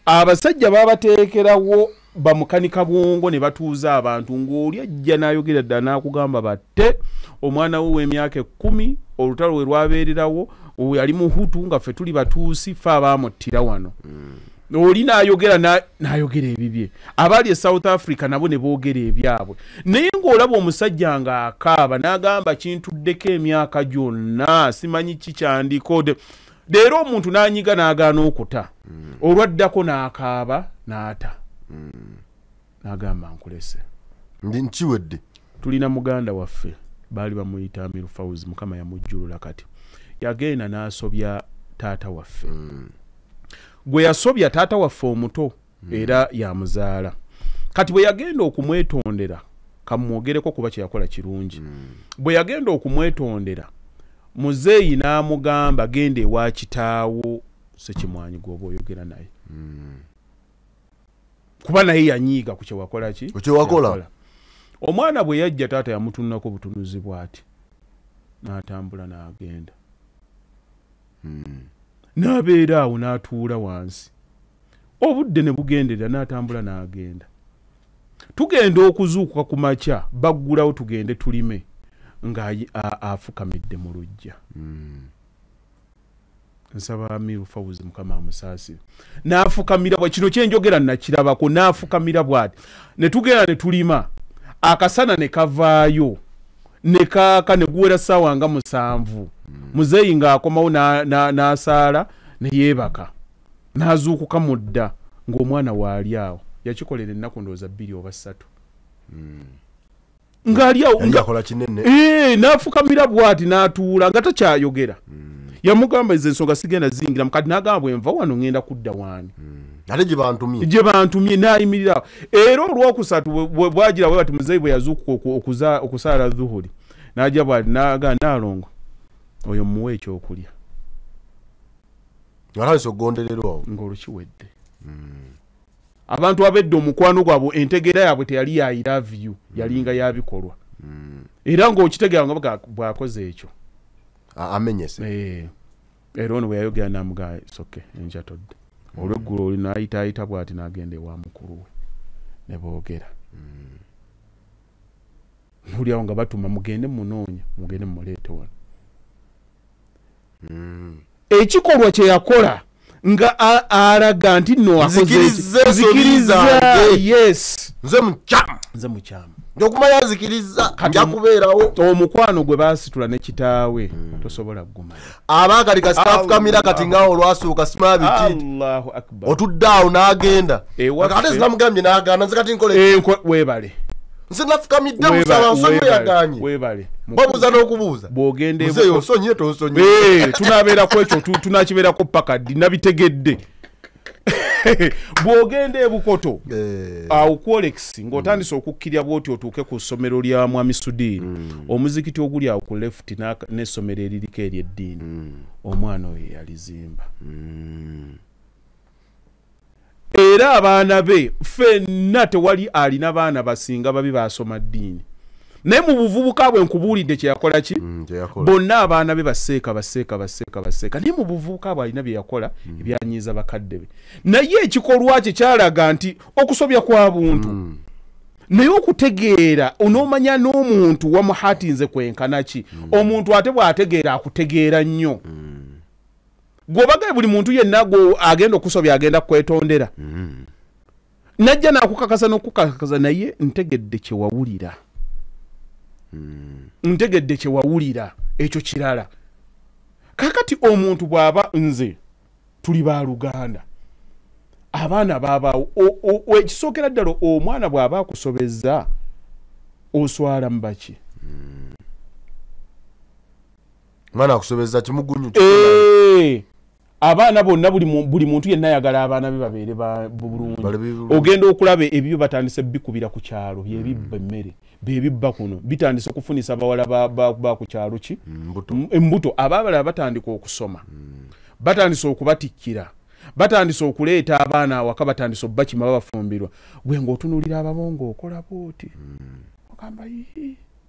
abasajja babateekerawo bamukanika bwongo ne batuuza abantu ng'oli ajja n'ayogera ddala n'akugamba batte omwana we w'emyaka 10 olutalo we lwabeererawo yali muhutu nga ffe tuli batuusi ffe abaamuttira wano oli n'ayogera ebibye abali e South Africa nabo ne boogera ebyabwe naye ng'olaba omusajja ng'akaaba n'agamba kintuddeko emyaka gyonna simanyi kikyandiko leero omuntu n'anyiga n'agaana okuta olwaddako n'akaaba n'ata n'agamba nkulese nkiwedde tulina muganda waffe baali bamuyita Amiru Fauzi mukama yamujjulula kati yagenda n'asobya taata waffe gwe yasobya taata waffe omuto era yamuzaala kati bwe yagenda okumwetondera kamwogereko kuba kye yakola kirungi bwe yagenda okumwetondera muzeeyi n'amugamba genda ewa kitaawo Ssekimwanyi gw'oba oyogera naye kuba naye yanyiiga ku kyewakola ki kyewakola omwana bwe yajja taata yamutunako butunuzi bw'ati n'atambula n'agenda n'abeera awo n'atuula wansi obudde ne bugenderera n'atambula n'agenda tugenda okuzuukuka ku makya baggulawo tugende tulime ng'afukamidde mu luggya nsaba Amiru Fauzi mukama amusaasire n'afukamira bwe kino kyenjogera nakirabako n'afukamira bw'ati ne tugenda ne tulima akasana ne kavaayo ne kaaka ne guwera ssaawa nga 7 muzeeyi ng'akomawo n'asaala ne yeebaka n'azuukuka mudda ng'omwana waali awo yakikolera ennaku ndowooza 2 oba 3 ng'ali awo n'afukamira bw'ati n'atuula nga takyayogera yamugamba ezo ensonga sigenda zingira mukati n'agamba bwe nva wano ngenda kudda waani ate gye bantumye n'ayimirira era olwokusatu bwagira bwe bati muzeeyi bwe yazuukuka okusaala dhuhuri n'ajja bwati n'alongo oyo muwe ekyokulya ng'olukiwedde ng'olukiwedde abantu abedde omukwano gwabwe entegeera yaabwe teyali ya I love you yalinga yabikolwa era ng'okitegeera nga bw'akoze ekyo amenyese era ono bwe yayogera n'amugamba soke enjatodde olw'eggulu oli n'ayitaayita bw'ati n'agenda ewa mukulu we ne boogera buli awo nga batuma mugende munoonya mugende mumuleete wano ekikolwa kye yakola nga alaga nti nno nzikiriza yes nze mukyamu ndokumanya nzikiriza nja kubeerawo omukwano gwe baasitula ne kitaawe tosobola kugumanya abaakali kasitafukamira kati ngaawo olwasooka simabiti Allahu akbar otudde awo n'agenda ate zinamugambye n'agaana nze kati nkole weebale nze nafukamidde musaba nsonyi yaganye weebale babuuza n'okubuuza bw'ogende muzeeyo onsonyiye tonsonyi tunabeerako ekyo tunakibeerako paka ddi nabitegedde bw'ogenda ebukoto awo kwolex ng'otandise okukkirya bw'oti otuuke ku ssomero lya Mwami Sudiini omuzikiti oguli awo ku left n'essomero eririko ery'eddiini omwana oyo yalizimba era abaana be ffenna tewali alina baana basinga babi basoma ddiini naye mu buvubuka bwe nkubuulidde kye yakola ki bonna abaana be baseeka naye mu buvubuka bwe alina bye yakola ebyanyiiza bakadde be naye ekikolwa kye kyalaga nti okusobya kwa buntu naye okutegeera onoomanya n'omuntu wamuhatinze kwenkana ki omuntu ate bw'ategeera akutegeera nnyo gw'obagaye buli muntu yenna agenda okusobya agenda kwetondera najja n'akukakasa n'okukakasa naye ntegedde kye wawulira ekyo kirala kakati omuntu bw'aba nze tuli ba Luganda abaana baabaawo ekisookera ddala omwana bw'aba akusobezza oswala mu baki mwana akusobezza kimugunyu abaana bonna buli muntu yenna ayagala abaana be babeere bulungi ogenda okulaba ebyo batandise bikubira ku kyalo byebibba emmere bebibba kuno bitandise okufunisa abawala ba ku kyalo ki embuto abaabala batandika okusoma batandise okubatikkira batandise okuleeta abaana awaka batandise obbakima babafumbirwa gwe ng'otunuulira ababongo okola booti ogamba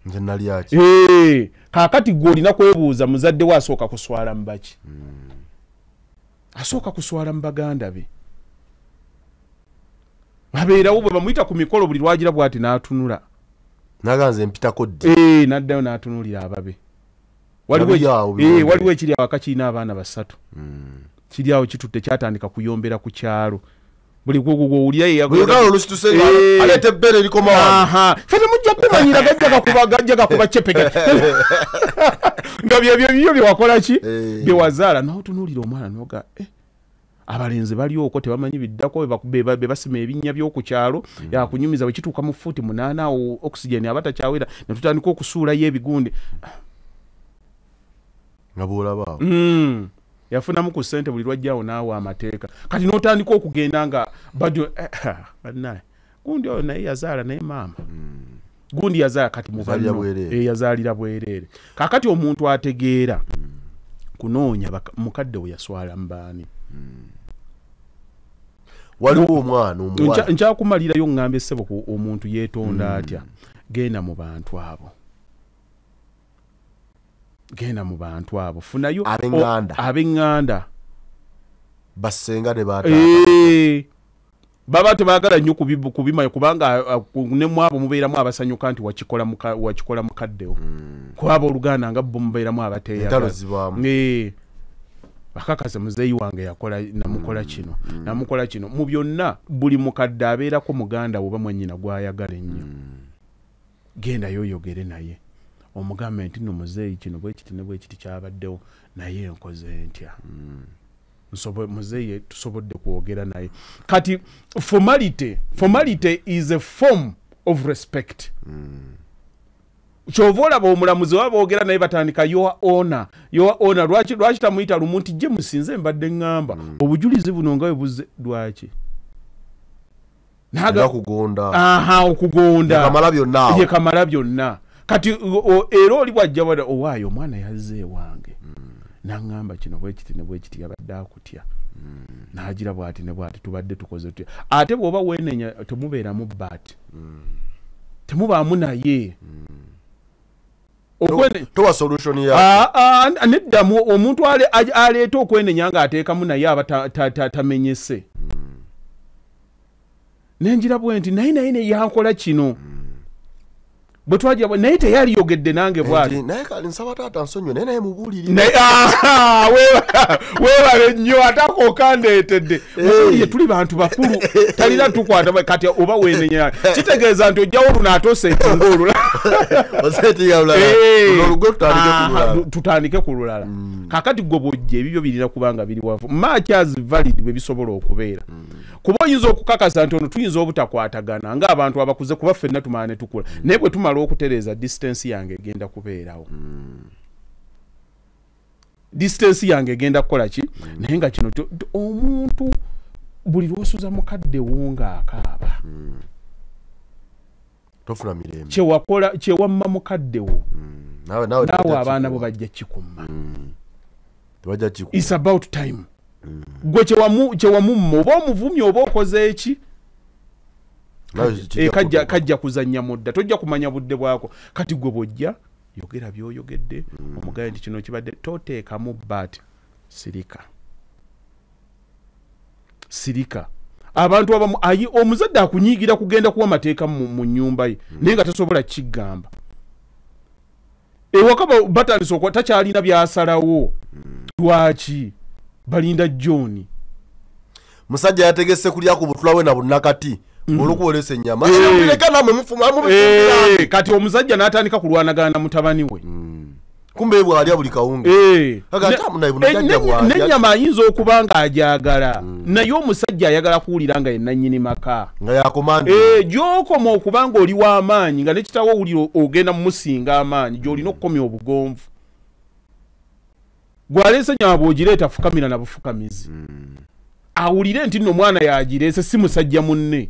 nze nali aki kaakati gwe olina kwebuuza muzadde we asooka kuswala mu baki asooka kuswala mu baganda be abeerawo bwe bamuyita ku mikolo buli lwagira bw'ati n'atunula naganze mpitako ddi n'addayo n'atunulira ababe waliwo ekiri awo akakirina abaana basatu kiri awo kitutte kyatandika kuyombera ku kyalo buli gwowulira aleeta ebbere likomawa fete mujja kumanyira gajja gakuba cepege nga byebyo byewakola ki byewazaala n'otunuulira omwana noga abalenzi balioko tebamanyi biddako be basima ebinnya by'oku kyalo yakunyumiza bwe kituuka mu fuuti 8 awo oxygen abatakyawera ne tutandika okusuulayo ebigundi nga bw'olabaawo yafunamu ku ssente buli lwajjaawo naawe amateeka kati n'otandika okugenda nga bannaye gundi oyo naye yazaala naye maama gundi yazaala kati yazaalira bwereere kaakati omuntu ategeera kunoonya mukadde we yaswala mbaani waliwo omwana omuwala nkyakumalirayo ŋŋamba essebo omuntu yeetonda atya genda mu bantu abo funayo ab'eŋŋanda basenga ne baba tebaagala nnyo kubimanya kubanga ne mwabo mubeeramu abasanyuka nti wakikola mukaddewo kwaba oluganda nga bo mubeeramu abateeyagala bakakase muzeeyi wange namukola kino mu byonna buli mukadde abeerako muganda oba mwennyina gw'ayagala ennyo gendayo oyogere naye omugambe nti no muzeeyi kino bwekiti ne bwekiti kyabaddewo naye enkoze ntya muzeeyi tusobodde kwogera naye kati formality is a form of respect kyova olaba omulamuzi waba boogera naye batandika your honor lwaki tamuyita lumu nti gye musinze mbadde ŋŋamba obujulizi buno nga webuze lwaki okugonda ye kamala byonna kati era oli bwajja bada owaayo omwana yazze ewange naŋŋamba kino bwekiti ne bwekiti yabadde akutya n'agira bw'ati ne bw'ati tubadde tukoze tutya ate bw'oba weenenya temubeeramu bbaati temubaamu naye towa solution ya neddamu omuntu aleeta okwenenya ng'ateekamu naye aba tamenyese nenjira bwe nti naye yankola kino bwe twajja naye teyaliyogedde nange bw'ati naye kali nsaba taata nsonyiwe naye mubuulire weebale nnyo atako okandeetedde mubuulire tuli bantu bakulu talina tukwata kati oba weenenya kitegeeza nti ojjawo luno atoseeti ng'olula tutandike ku lulala kakati gwe bwojja ebibyo birina kubanga biri wavu matches valid bwe bisobola okubeera kuba oyinza okukakasa nti ono tuyinza obutakwatagana ng'abantu abakuze kuba ffenna tumala ne tukula naye bwe tumala okutereeza distance yange egenda kubeerawo distance yange egenda kukola ki naye nga kino omuntu buli lwosuza mukaddewo ng'akaaba tofuna mirembe kyewamma mukaddewo naawe abaana bo bajja kikuma it's about time gwe kyewamumma oba omuvumye oba okoze eki kajja kuzannya mudda tojja kumanya budde bwako kati gwe bwojja yogera byoyogedde omugaye nti kino kibadde toteekamu bbaati sirika abantu abamu omuzadde akunyiigira kugenda kuwa mateeka mu nnyumba ye naye nga tasobola kigamba ewaka batandise okuba takyalina byasalawo lwaki balinda John musajja yategese kulya ku butula we na bunnakati olwokuwolesa ennyama kati omuzajja n'atandika kulwanagana na mutabani we kumbe bwe alya buli kawunga n'ennyama ayinza okuba nga ajagala naye omusajja ayagala kuwulira nga yenannyini maka nga yakomanda gy'okoma okuba nga oli w'amaanyi nga nekitawo owulira ogenda mumusinga amaanyi gy'olina okukomya obugonvu gwaleese nyama bw'ogireeta fukamira na bufukamizi awulire nti nno mwana yagireese si musajja munne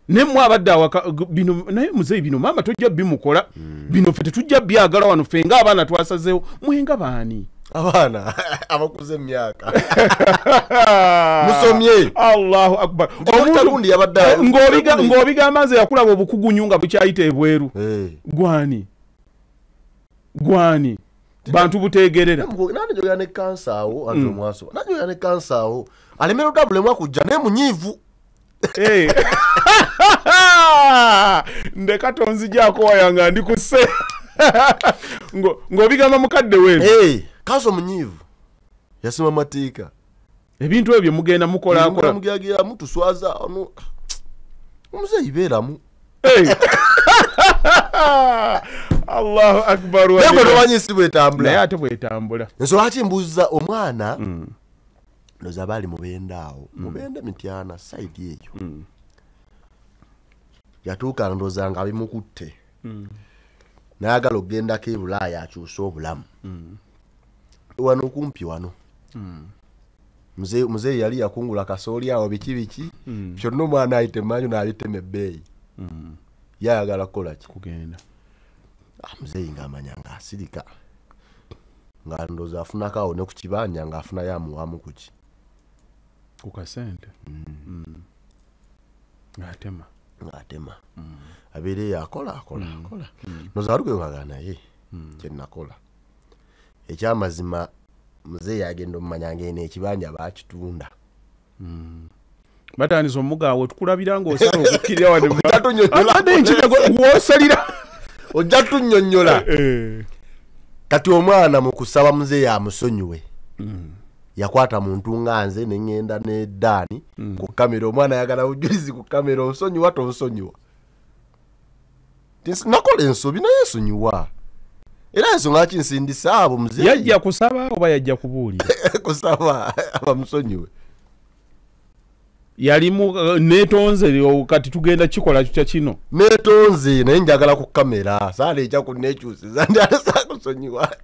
nemmwe abadde awaka bino naye muzeeyi bino maama tojja bimukola bino ffe tetujja byagala wano ffe ng'abaana twasazeewo mwenga baani abaana abakuze emyaka musomye Allahu akbar omuntu yabadde ng'obigamba nze yakulaba obukugunyu nga bukyayita ebweru gwani bantu butegerera nani joya ne kansa awo anzo mwaso nani joya ne kansa awo alemero double mwa kujja ne munyivu ndeka tonzijako wayanga ndikuse ng'obigamba mukadde wewe kaso munyivu yasima mateeka ebintu ebyo mugenda mukola mugagira mutuswaza ono omuzeeyi beeramu Allahu akbar wa nebo tobanyisi bwetambula naye ate bwetambula ensonga ki mbuuza omwana noza baali mubendaawo mubenda mityana side eyo yatuuka ndooza nga bimukutte n'ayagala okugendako ebulaaya akyusa obulamu wano kumpi wano muzeeyi yali yakungula kasooli awo biki kyonna omwana ayite manyu n'abitema ebbeeyi yayagala kukola ki kugenda muzeeyi ng'amanya ng'asirika nga ndooza afunako ne ku kibanja ng'afunayo amuwamu kuki ku kasente ng'atema abeereyo akola noza wali kwewagala naye kyenakola ekyamazima muzeeyi agenda omumanya ng'eno ekibanja baakitunda batandisa omugaawo tukulabira ng'osala okukkirira wanewosalira ojja tunnyonnyola kati omwana mu kusaba muzeeyi amusonyiwe yakwata muntu nga nze ne ŋŋenda ne Daani ku kamera omwana ayagala bujulizi ku kamera onsonyiwa tonsonyiwa nakola ensobi naye nsonyiwa era ensonga ki nsindisa abo muzeeyi yajja kusaba oba yajja kubuulira kusaba abamusonyiwe yalimu netonze kati tugenda kikola kya kino netonze naye njagala ku kamera saala ekya kunnekyusiza ndi alesa kusonyiwa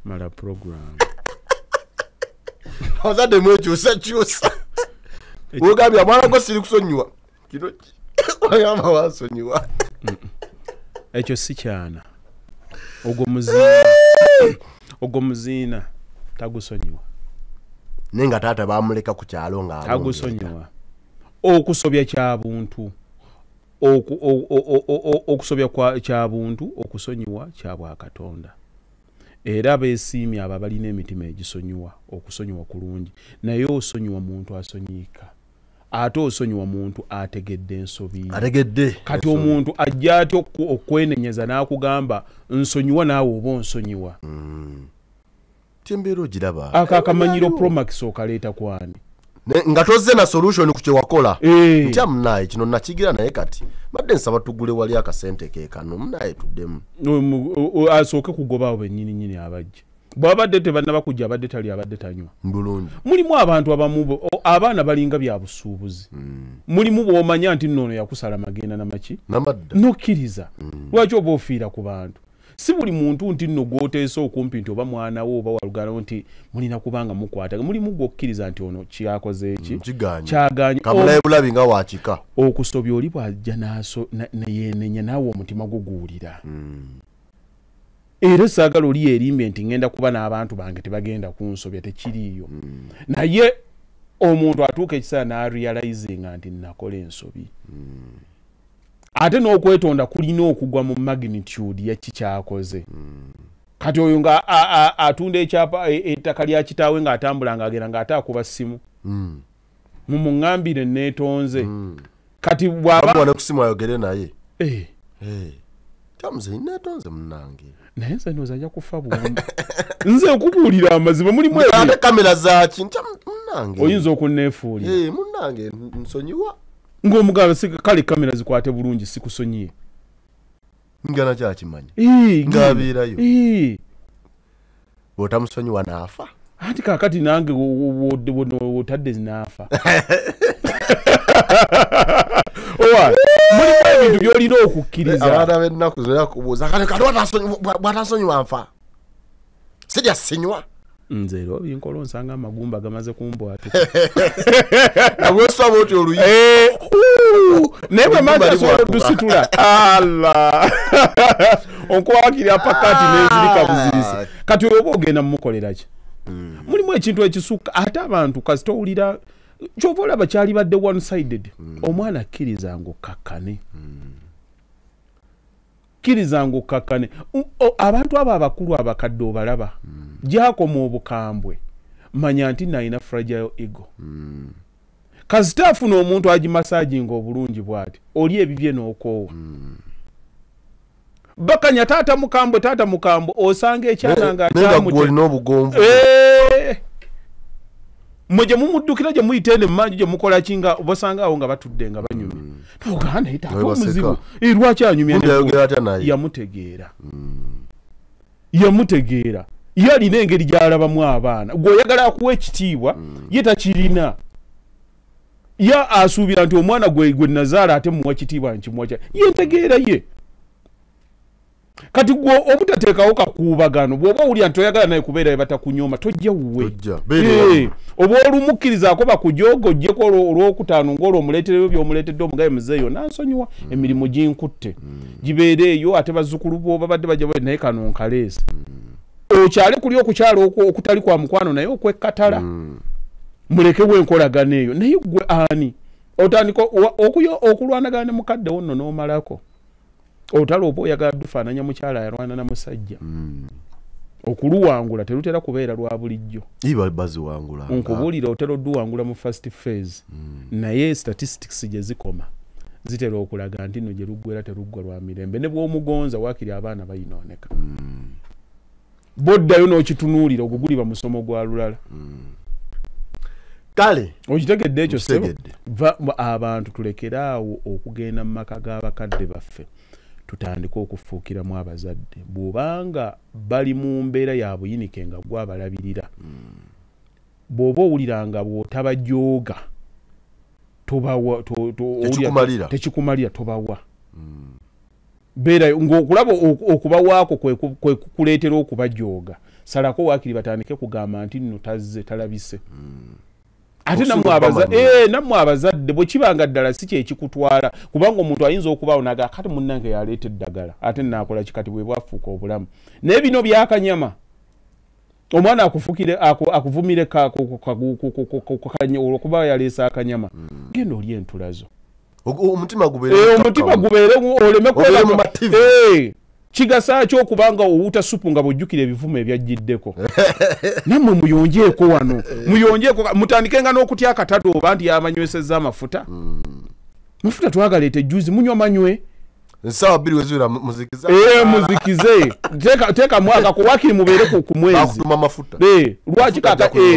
mala program ozadde mwekyusa ogambye mwana gwo siri kusonyiwa kino oyamba wasonyiwa ekyo si kyana ogwo muziina tagusonyiwa nenga taata bamuleka ku kyalo nga tagusonyiwa okusobya kyabuntu okusobya kyabuntu okusonyiwa kyabwa Katonda era beesiimye abo balina emitima egisonyiwa okusonyiwa kulungi naye osonyiwa muntu asonyiika ate osonyiwa muntu ategedde ensobi kati omuntu ajja ati okwenenyeza n'akugamba nsonyiwa naawe oba onsonyiwa tembeera ogiraba akakamanyiro Promax okaleeta kwani nga tozze na solution ku kyewakola ntya munaye kino nakigira naye kati badde nsaba tugule wali akasente keekano munaye tuddemu asooke kugobaawo bennyini abajja bw'abadde tebannaba kujja abadde tali abadde tanywa bulungi mulimu abantu abamu abaana balinga bya busuubuzi mulimu bw'omanya nti nno ono yakusala magenda namaki nokkiriza lwaki oba ofiira ku bantu si buli muntu nti nno gw'oteesa okumpi nti oba mwanawo oba walugalo nti mulina kubanga mukwataga mulimu gw'okkiriza nti ono kyakoze eki kyaganye kamulaye bulabi nga wakika okusobya oli bw'ajja neyeenenya naawe omutima guguwulira era saagala oli yeerimbe nti ngenda kuba n'abantu bange tebagenda kunsobya tekiriiyo naye omuntu atuuka ekiseera n'arealizinga nti nakola ensobi ate n'okwetonda kulina okugwa mu magnitude ya kikyakoze kati oyo nga atunda ekyapa ettaka lya kitaawe ng'atambula ng'agenda ng'ate akuba ssimu mumuŋŋambire neetonze kati bw'aba ne kusimu ayogere naye tamuze neetonze munnange naye nze ndowooza ajja kufa bwombi nze okubuulira amazima mulimu ate kamera zaki ntya munnange oyinza okunneefuulira munnange nsonyiwa ng'omugamba kale kamera zikwate bulungi sikusonyiye ngana kyakimanya ng'abeerayo bw'otamusonyiwa n'afa anti kaakati nange wotadde zinaafa mulimu ebintu by'olina okukkiriza abaana b'ennaku zoya kubuuza kati bw'atasonyiwa nfa sijja sinywa nze era obinkola onsanga amagumba gamaze kumbwatuka nabwesaba oti oluyi naye bwe mazi asobola otusitula ala onkwakirya pakati n'ezirika buzirisi kati oba ogenda mumukolera ki mulimu ekintu ekisukka ate abantu kasita owulira kyova olaba kyali badde one sided omwana akkirizanga okkakkane kkiriza okkakkane abantu abo abakulu abakadde obalaba gyakoma obukambwe manya nti nalina fragile ego kasitafu n'omuntu agimassaging obulungi bw'ati oli ebibye n'okoowa bakanya taata mukambo osanga ekyana nga muje mumuddukira gye muyitende mumanju gye mukola kinga obasanga awo nga batudde nga banyumye toganda itaata omuzibu lwaki anyumye yamutegeera yalina engeri gy'alabamu abaana gweoyagala akuwa ekitiibwa ye takirina ya asuubira nti omwana gwe nazaala ate muwa kitiibwa nkimuwa yentegeera ye kati gwe obutateekawo kakuubagano bw'oba wulya nti oyagala naye kubeera we batakunyoma tojja wuwe oba olumukkirizaako bakujooga ojjeko olwokutaano ng'olwo omuleetereyo by'omuleetedde omugabe muzeeyo nansonyiwa emirimu ginkutte gibeere eyo ate bazzukulu bo babadde bajja naye kano nkaleese okyale kuli okukyala okutali kwa mukwano naye okwekkatala mulekewo enkolagano eyo naye gwe ani otandika okulwanagana ne mukadde wo nno n'omalako otalo oba oyagala dufaananya mukyala ayalwana na musajja okuluwangula terutera kubeera lwa bulijjo nkubuulira otera odduwangula mu first phase naye statistics gye zikoma zitera okulaga nti nno gye luggwera teruggwa lwa mirembe ne bw'omugonza waakiri abaana bayinooneka boddayo n'okitunuulira oguguliba musomo gwa lulala kale okitegedde ekyo abantu tulekeraawo okugenda mu maka g'abakadde baffe tutandika okufuukiramu abazadde bw'obanga bali mu mbeera ya buyinike nga gwabalabirira bw'oba owuliranga bw'otabajooga tekikumalira tobawa beera ng'okulaba okubawaako kwe kukuleetera okubajooga salako waakiri batandike kugamba nti nno tazze talabise ate nammwe abazadde bwe kibanga ddala si kyekikutwala kubanga omuntu ayinza okubaawo naga kati munnange yaleeta eddagala ate naakola kikati bwe bwafuuka obulamu naye bino byakanyama omwana akuvumire olwokuba yaleesa akanyama genda oli entulazo omutima gubeere oleme kigasa kyo okubanga owuta supu nga bwojjukira ebivumo ebyajjiddeko nammwe muyonjeeko wano mutandikenga n'okutya akatado oba nti yamanywesezza amafuta mafuta twagaleeta ejjuzi munywa manywe ensaawa 2 weziwera muzikize teeka mwaka kuwakiri mubeere ku mwezi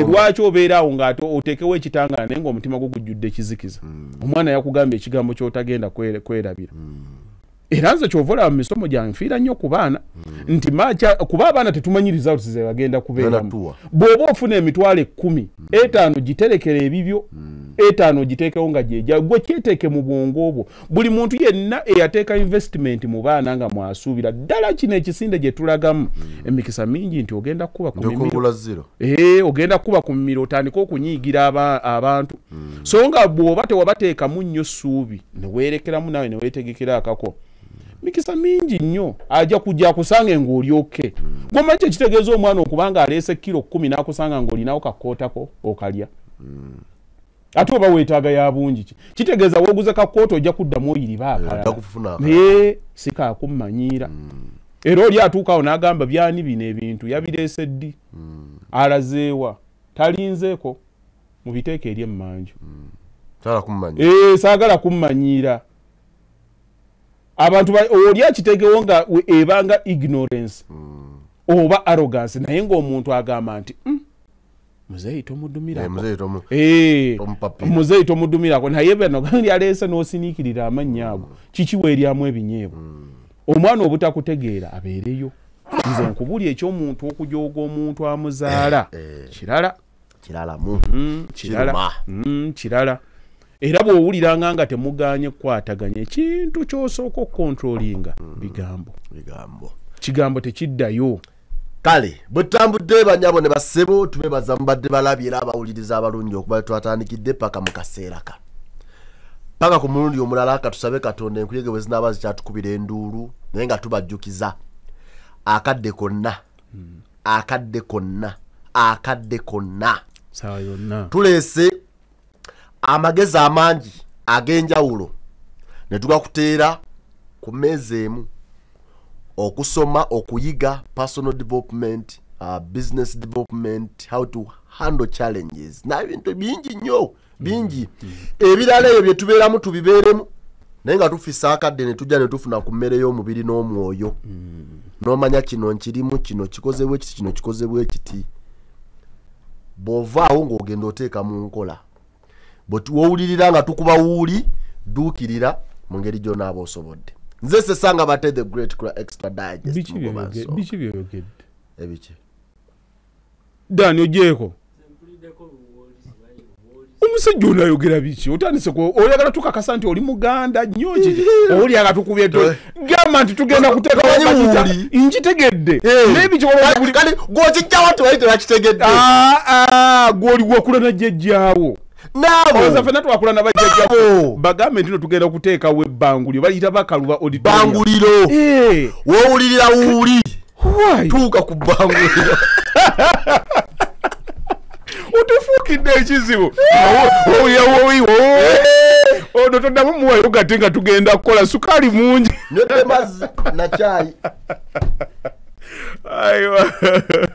lwaki obeera awo ng'oteekewo ekitangala naye ng'omutima gwo gujjudde ekizikiza omwana yakugambye ekigambo ky'otagenda kwerabira era nze kyovola mu misomo gyange nfiira nnyo ku baana nti kuba abaana tetumanyi results ze bagenda kubeeramu bw'oba ofuna emitwalo 10 5 giterekere ebibyo 5 giteekewo nga gyeja gwe kyeteeke mu bwongo obwo buli muntu yenna eyateeka investment mu baana nga mwasuubira ddala kino ekisinde gye tulagamu emikisa mingi nti ogenda kuba ku mimiro ogenda kuba ku mimiro otandika okunyiigira abantu so nga bw'oba tewabateekamu nnyo ssuubi ne weerekeramu nawe ne weetegekera akako mikisa mingi nnyo ajja kujja kusange ng'olyoke gwomanyi ekitegeeza omwana okubanga aleese kilo 10 n'akusanga ng'olinawo kakootako okalya ate oba weetaaga ya bungi kitegeeza woguze kakoota ojja kuddamu oyiriba akalala naye si kaakummanyiira era oli atuukawo n'agamba byani bino ebintu yabireese ddi alazeewa talinzeeko mu biteeka eri emmanju saagala kummanyiira abantu oli akitegewo nga ebanga ignorance oba arrogance naye ng'omuntu agamba nti muzeeyi tomudumirako naye bano gandi aleese n'osiniikirira amannya ago kikiwa eryamu ebinyeebwa omwana obutakutegeera abeereyo nze nkubuli eky'omuntu okujooga omuntu amuzaala kirala era bw'owuliranga nga temuganye kukwataganya ekintu ky'osooka okukontrolinga kigambo tekiddayo kale bwe tutambudde banyabo ne bassebo tubebaza mubadde balabye era abawuliriza abalungi okuba twatandikidde paka mu kaseera kano paka ku mulundi omulala katusabe Katonda enkuyege bwe zinaaba zikyatukubira enduulu naye nga tubajjukiza akadde konna sawa yonna tuleese amagezi amangi ag'enjawulo ne tugakuteera ku mmeeza emu okusoma okuyiga personal development business development how to handle challenges na ebintu bingi nnyo bingi ebirala ebyo tubeeramu tubibeeremu naye nga tufisa akadde ne tujja ne tufuna ku mmere y'omubiri n'omwoyo n'omanya kino nkirimu kino kikozebwa ekiti kino kikozebwa ekiti bw'ovaawo ng'ogenda oteeka mu nkola bwe tuwulirira nga tukuba wuuli duukirira mu ngeri gy'onaaba osobodde nze sesanga bate the great extra digest biki byoyogedde ebiki Dani ojeeko omusajja onayogera biki otandise oyagala tukakasa nti oli muganda nnyo ki oli agatukubye gamba nti tugenda kuteeka nkitegedde nebiki kale gw'okijjawo tebaite bakitegedde gw'oli gwakula najjajjaawo oza fena twakula nabajjajjaawo bagambe ntino tugenda kuteekawo ebbanguliro baliyita bakaluba banguliro woowulirira wuuli tuuka ku bbanguliro utufukidde ekizibu ono toddamu muwayo gate nga tugenda kukola sukaali mungi nete mazzi na chai aiwa